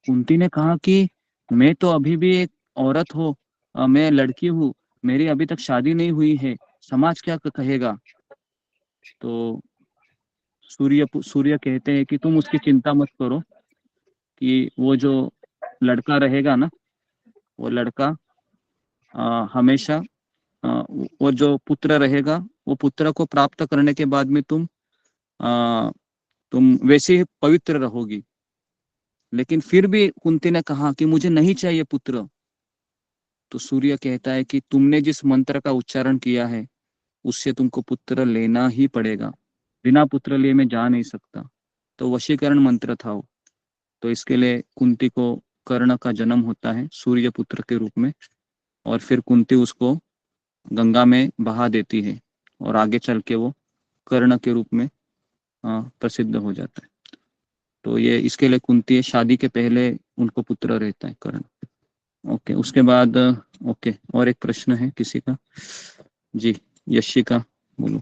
कुंती ने कहा कि मैं तो अभी भी एक औरत हूँ, मैं लड़की हूँ, मेरी अभी तक शादी नहीं हुई है, समाज क्या कहेगा। तो सूर्य कहते हैं कि तुम उसकी चिंता मत करो, कि वो जो लड़का रहेगा ना, वो लड़का हमेशा वो जो पुत्र रहेगा, वो पुत्र को प्राप्त करने के बाद में तुम वैसे ही पवित्र रहोगी। लेकिन फिर भी कुंती ने कहा कि मुझे नहीं चाहिए पुत्र। तो सूर्य कहता है कि तुमने जिस मंत्र का उच्चारण किया है उससे तुमको पुत्र लेना ही पड़ेगा, बिना पुत्र लिए मैं जा नहीं सकता। तो वशीकरण मंत्र था वो। तो इसके लिए कुंती को कर्ण का जन्म होता है सूर्य पुत्र के रूप में, और फिर कुंती उसको गंगा में बहा देती है और आगे चल के वो कर्ण के रूप में प्रसिद्ध हो जाता है। तो ये इसके लिए कुंती शादी के पहले उनको पुत्र रहता है कर्ण। ओके, उसके बाद ओके, और एक प्रश्न है किसी का? जी, यशिका बोलो।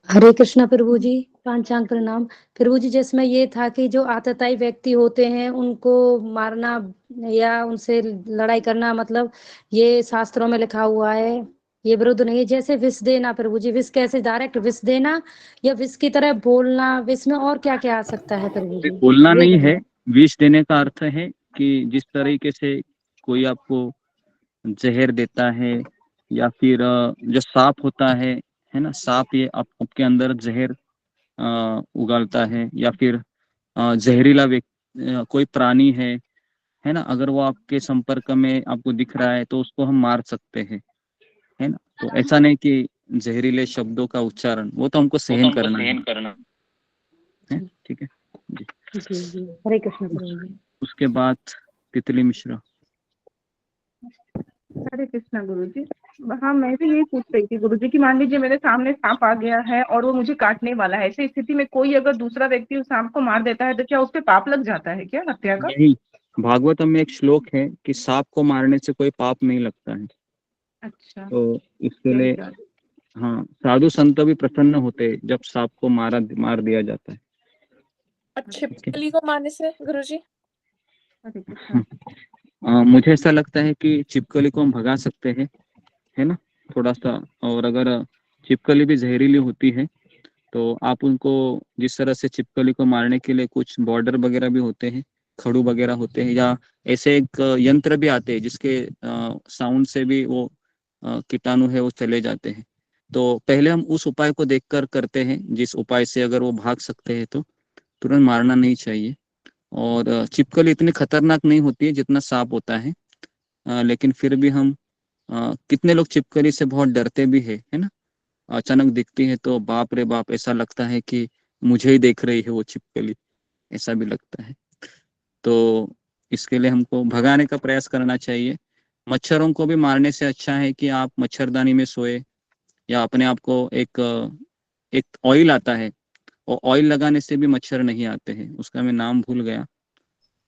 हरे कृष्णा प्रभु जी, पांचांग प्रणाम। प्रभु जी, जिसमें ये था कि जो आतताई व्यक्ति होते हैं उनको मारना या उनसे लड़ाई करना, मतलब ये शास्त्रों में लिखा हुआ है, ये विरुद्ध नहीं है। जैसे विष देना प्रभु जी, विष कैसे, डायरेक्ट विष देना या विष की तरह बोलना, विष में और क्या क्या आ सकता है प्रभु जी? बोलना ये नहीं है, बताइए। विष देने का अर्थ है कि जिस तरीके से कोई आपको जहर देता है या फिर जो सांप होता है ना, सांप ये आपके अंदर जहर उगालता है, या फिर जहरीला कोई प्राणी है ना, अगर वो आपके संपर्क में आपको दिख रहा है तो उसको हम मार सकते हैं, है ना। तो ऐसा नहीं कि जहरीले शब्दों का उच्चारण, वो तो हमको सहन करना है, ठीक है जी। जी जी, हरे कृष्ण प्रभु जी। उसके बाद तितली मिश्रा। हरे कृष्णा गुरु जी। हाँ, मैं भी यही पूछ रही थी गुरु जी कि मान लीजिए मेरे सामने सांप आ गया है और वो मुझे काटने वाला है, ऐसी स्थिति में कोई अगर दूसरा व्यक्ति उस सांप को मार देता है तो क्या उस पे पाप लग जाता है क्या, हत्या का? यही भागवतम में एक श्लोक है कि सांप को मारने से कोई पाप नहीं लगता है। अच्छा, तो इसके यही लिए जान। हाँ, साधु संत भी प्रसन्न होते हैं जब सांप को मार दिया जाता है। छिपकली को मारने से गुरुजी? हरे कृष्णा। मुझे ऐसा लगता है कि छिपकली को हम भगा सकते हैं, है ना, थोड़ा सा। और अगर छिपकली भी जहरीली होती है तो आप उनको जिस तरह से छिपकली को मारने के लिए कुछ बॉर्डर वगैरह भी होते हैं, खड़ू वगैरह होते हैं, या ऐसे एक यंत्र भी आते हैं जिसके साउंड से भी वो कीटाणु है वो चले जाते हैं। तो पहले हम उस उपाय को देखकर करते हैं, जिस उपाय से अगर वो भाग सकते हैं तो तुरंत मारना नहीं चाहिए। और छिपकली इतनी खतरनाक नहीं होती है जितना सांप होता है, लेकिन फिर भी हम कितने लोग छिपकली से बहुत डरते भी है ना। अचानक दिखती है तो बाप रे बाप, ऐसा लगता है कि मुझे ही देख रही है वो छिपकली, ऐसा भी लगता है। तो इसके लिए हमको भगाने का प्रयास करना चाहिए। मच्छरों को भी मारने से अच्छा है कि आप मच्छरदानी में सोए, या अपने आप को एक ऑयल आता है, और ऑयल लगाने से भी मच्छर नहीं आते हैं, उसका मैं नाम भूल गया।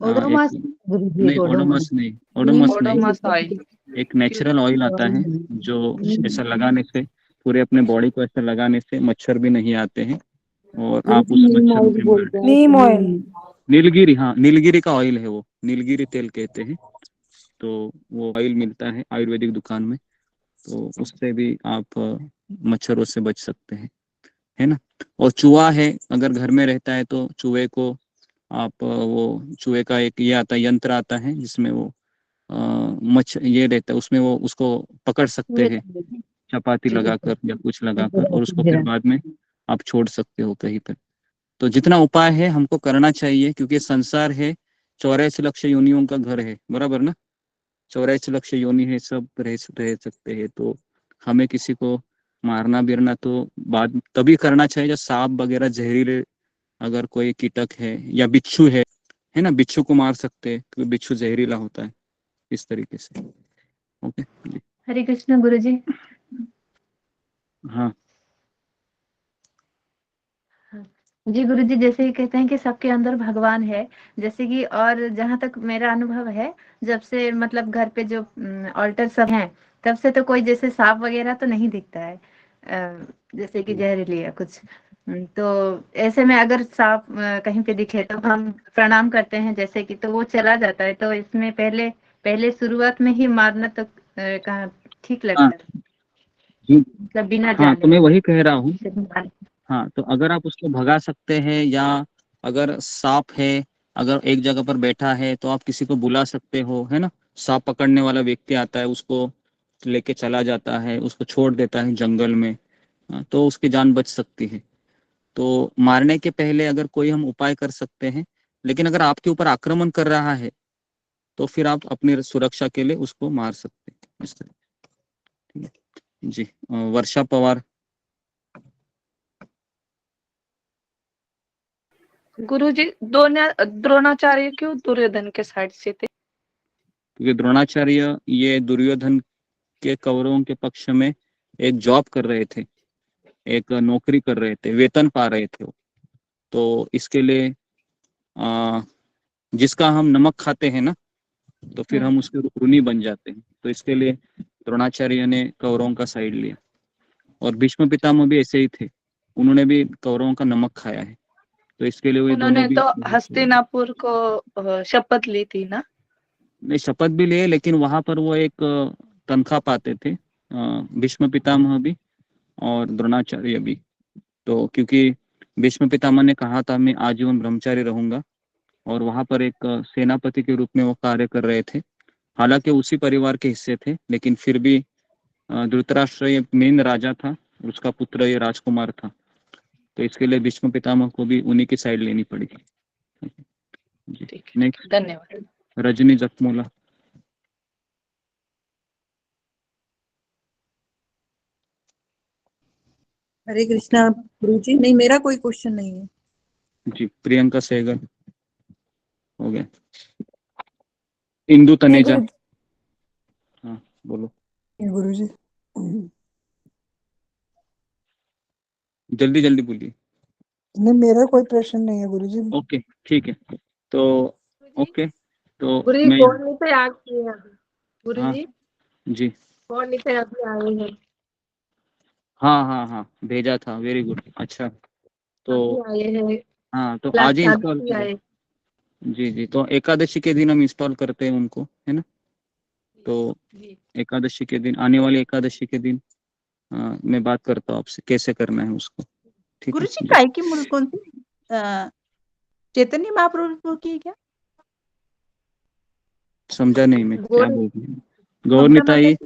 एक ओडोमॉस गुरु जी, नहीं, ओडोमस नहीं, ओडोमस नहीं, ओडोमॉस ऑयल। एक नेचुरल ऑयल आता है जो ऐसा लगाने से, पूरे अपने बॉडी को ऐसा लगाने से मच्छर भी नहीं आते हैं, और गुरु आप जी उस नीम मच्छरों ऑयल के मार। बोलते हैं नीम उसको, ऑयल। नीम। नीलगिरी, हाँ, नीलगिरी का ऑयल है वो, नीलगिरी तेल कहते हैं। तो वो ऑयल मिलता है आयुर्वेदिक दुकान में, तो उससे भी आप मच्छरों से बच सकते हैं, है ना। और चूहा है अगर घर में रहता है तो चूहे को आप वो चूहे का एक ये आता है, यंत्र आता है जिसमें वो ये रहता है, उसमें वो उसको पकड़ सकते हैं चपाती लगाकर या कुछ लगाकर, और उसको फिर बाद में आप छोड़ सकते हो कहीं पर। तो जितना उपाय है हमको करना चाहिए, क्योंकि संसार है 84 लाख योनियों का घर है, बराबर ना। 84 लाख योनि है, सब रह सकते हैं। तो हमें किसी को मारना बिरना तो बाद तभी करना चाहिए जब सांप वगैरह जहरीले, अगर कोई कीटक है या बिच्छू है ना, बिच्छू को मार सकते हैं क्योंकि बिच्छू जहरीला होता है, इस तरीके से। ओके जी। हरे कृष्ण गुरु जी। हाँ जी गुरु जी, जैसे ही कहते हैं कि सबके अंदर भगवान है, जैसे कि, और जहाँ तक मेरा अनुभव है, जब से मतलब घर पे जो ऑल्टर सब हैं, तब से तो कोई जैसे सांप वगैरह तो नहीं दिखता है, जैसे कि जहरीली या कुछ। तो ऐसे में अगर सांप कहीं पे दिखे तो हम प्रणाम करते हैं जैसे कि, तो वो चला जाता है। तो इसमें पहले पहले शुरुआत में ही मारना तो कहाँ ठीक हाँ लगता है, जी, मतलब बिना हाँ, तो जाने। मैं वही कह रहा हूँ। हाँ, तो अगर आप उसको भगा सकते हैं, या अगर सांप है, अगर एक जगह पर बैठा है तो आप किसी को बुला सकते हो, है ना। सांप पकड़ने वाला व्यक्ति आता है, उसको लेके चला जाता है, उसको छोड़ देता है जंगल में, तो उसकी जान बच सकती है। तो मारने के पहले अगर कोई हम उपाय कर सकते हैं, लेकिन अगर आपके ऊपर आक्रमण कर रहा है तो फिर आप अपनी सुरक्षा के लिए उसको मार सकते हैं, इस तरह। ठीक है जी। वर्षा पवार। गुरुजी, द्रोणाचार्य क्यों दुर्योधन के साइड से थे? क्योंकि द्रोणाचार्य ये दुर्योधन के कौरवों के पक्ष में एक जॉब कर रहे थे, एक नौकरी कर रहे थे, वेतन पा रहे थे वो। तो इसके लिए जिसका हम नमक खाते हैं ना, तो फिर हम उसके ऋणी बन जाते हैं। तो इसके लिए द्रोणाचार्य ने कौरवों का साइड लिया। और भीष्म पितामह भी ऐसे ही थे, उन्होंने भी कौरवों का नमक खाया है। तो इसके लिए वे उन्होंने दोनों भी तो हस्तिनापुर को शपथ ली थी ना। नहीं, शपथ भी लिए, लेकिन वहां पर वो एक तनख्वाह पाते थे, भीष्म पितामह भी और द्रोणाचार्य भी। तो क्योंकि भीष्म पितामह ने कहा था मैं आजीवन ब्रह्मचारी रहूंगा, और वहां पर एक सेनापति के रूप में वो कार्य कर रहे थे। हालांकि उसी परिवार के हिस्से थे, लेकिन फिर भी धृतराष्ट्र ये मेन राजा था, उसका पुत्र ये राजकुमार था। तो इसके लिए भीष्म पितामह को भी उन्हीं की साइड लेनी पड़ी। ठीक है, नेक्स्ट, धन्यवाद। रजनी जखमोला। हरे कृष्णा गुरु जी। नहीं, मेरा कोई क्वेश्चन नहीं है जी। प्रियंका सहगल हो गया। इंदु तनेजा। हाँ बोलो गुरु जी। जल्दी जल्दी बोलिए। नहीं, मेरा कोई प्रश्न नहीं है गुरु जी। ओके ठीक है। तो ओके, तो गुरु जी मैं कौन नहीं थे आपके यहाँ? गुरु हाँ जी जी, कौन नहीं थे अभी आए हैं? हाँ हाँ हाँ भेजा था, वेरी गुड। अच्छा, तो अभी आए हैं, हाँ तो क्लास आज ही इंस्टॉल अभी आए। करो। जी जी, तो एकादशी के दिन हम इंस्टॉल करते हैं उनको, है ना। तो जी एकादशी के दिन, आने वाली एकादशी के दिन मैं बात करता हूँ आपसे कैसे करना है उसको। ठीक गुरु है जी, काय की मूल कौन सी? चैतन्य महाप्रभु की क्या? समझा नहीं मैं क्या गौर बोल रही हूँ। गौर निताई।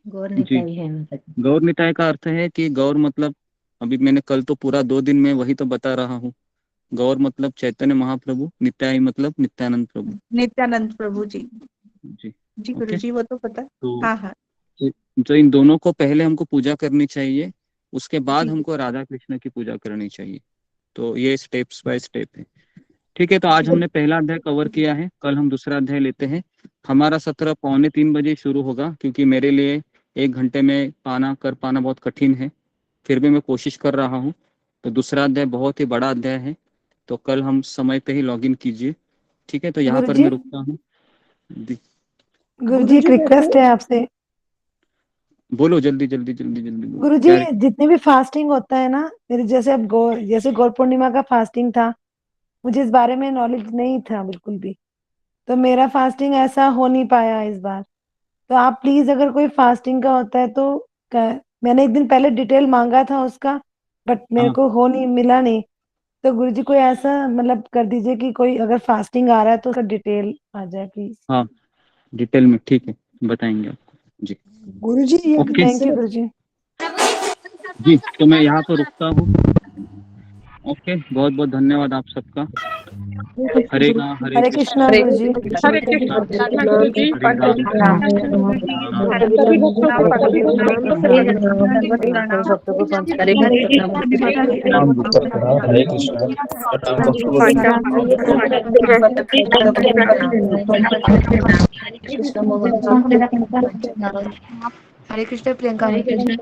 गौर जी, निताई है मतलब। गौर निताई का अर्थ है कि गौर मतलब, अभी मैंने कल तो पूरा 2 दिन में वही तो बता रहा हूँ। गौर मतलब चैतन्य महाप्रभु, नित्याई मतलब नित्यानंद प्रभु। नित्यानंद प्रभु जी। जी जी गुरु ओके। जी, वो तो पता। तो हाँ हाँ तो इन दोनों को पहले हमको पूजा करनी चाहिए, उसके बाद जी हमको राधा कृष्ण की पूजा करनी चाहिए। तो ये स्टेप्स बाय स्टेप है। ठीक है, तो आज जी हमने पहला अध्याय कवर किया है, कल हम दूसरा अध्याय लेते हैं। हमारा सत्र 2:45 शुरू होगा, क्योंकि मेरे लिए 1 घंटे में कर पाना बहुत कठिन है, फिर भी मैं कोशिश कर रहा हूँ। तो दूसरा अध्याय बहुत ही बड़ा अध्याय है, तो कल हम समय पे ही लॉग इन कीजिए। ठीक है, तो यहाँ पर मैं रुकता हूँ। गुरु जी एक रिक्वेस्ट है आपसे। बोलो जल्दी जल्दी जल्दी जल्दी बोलो। गुरु जी क्या? जितने भी फास्टिंग होता है ना, मेरे जैसे अब जैसे गौर पूर्णिमा का फास्टिंग था, मुझे इस बारे में नॉलेज नहीं था बिल्कुल भी, तो मेरा फास्टिंग ऐसा हो नहीं पाया इस बार। तो आप प्लीज अगर कोई फास्टिंग का होता है तो मैंने एक दिन पहले डिटेल मांगा था उसका, बट मेरे हाँ को हो नहीं मिला नहीं। तो गुरु जी कोई ऐसा मतलब कर दीजिए कि कोई अगर फास्टिंग आ रहा है तो उसका डिटेल आ जाए प्लीज। हाँ, डिटेल में ठीक है, बताएंगे आपको जी। गुरु जी। ये ओके थैंक यू गुरु जी। जी, तो मैं यहाँ पर रुकता हूँ। ओके, बहुत बहुत धन्यवाद आप सबका। हरे हरे कृष्णा हरे गुरु जी। हरे कृष्ण कृष्ण गुरु जी। हरे राम कृष्ण गुरु जी। सभी भक्तों को सभी प्रणाम। सभी प्रणाम। भक्तों को पंच हरे नाम गुप्ता प्रणाम। हरे कृष्णा। प्रणाम भक्तों को हरे कृष्ण प्रियंका हरे कृष्ण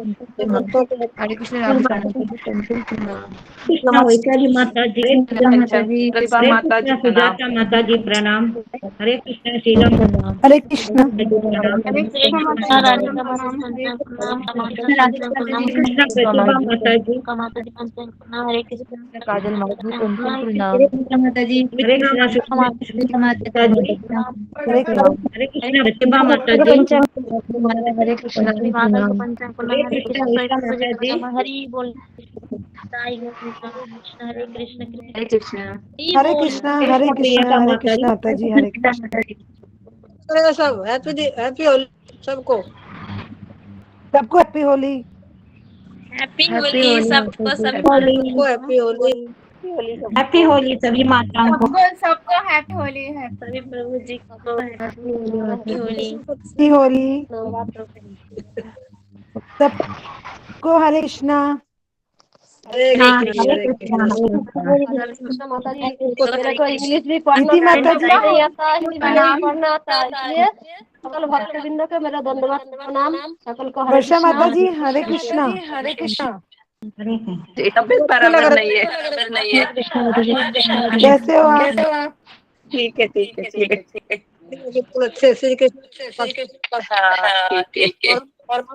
राम कृष्णा वैशाली माता जी माता जी, प्रतिभा माता जी प्रणाम। सुजाता माता जी प्रणाम। हरे कृष्ण शीला हरे कृष्णा। हरे कृष्णा राधिका माता जी पंचांग प्रणाम, कृष्ण प्रतिभा माता जी। माता जी पंचांग प्रणाम, हरे कृष्ण काजल माता जी पंचम हरे प्रणाम। कृष्ण माता जी। हरे कृष्ण माता जी। हरे हरे कृष्ण प्रतिभा माता जी। हरे कृष्ण माता को पंचांग प्रणाम, हरे हरे कृष्ण कृष्ण उषा पूजा माता जी। प्रणाम, हरि बोल साई कृष्ण हरे कृष्ण हरे कृष्ण हरि हरे बोल। कृष्णा हरे कृष्णा हरे कृष्णा माता जी हरे कृष्णा। सब हैप्पी होली सबको। सबको हैप्पी होली। हैप्पी होली सबको, सभी माताओं सबको को हैप्पी होली। हैप्पी होली सभी माताओं को। सबको हैप्पी होली है। सभी प्रभु जी को हैप्पी होली। हैप्पी होली सबको। हरे कृष्णा। हरे कृष्ण हरे कृष्ण। हरे कृष्ण माता जी, मेरे को इंग्लिश भी पढ़ना प्रीति माता जी। नहीं आता, हिंदी भी पढ़ना आता, इसलिए सकल भक्तवृंद को मेरा दंडवत प्रणाम। सकल को हरे वर्षा कृष्णा। माता जी हरे कृष्णा। हरे कृष्ण। तबीयत बराबर नहीं है। कैसे हो आप? ठीक है ठीक है ठीक है। बिल्कुल अच्छे से हाँ ठीक है। और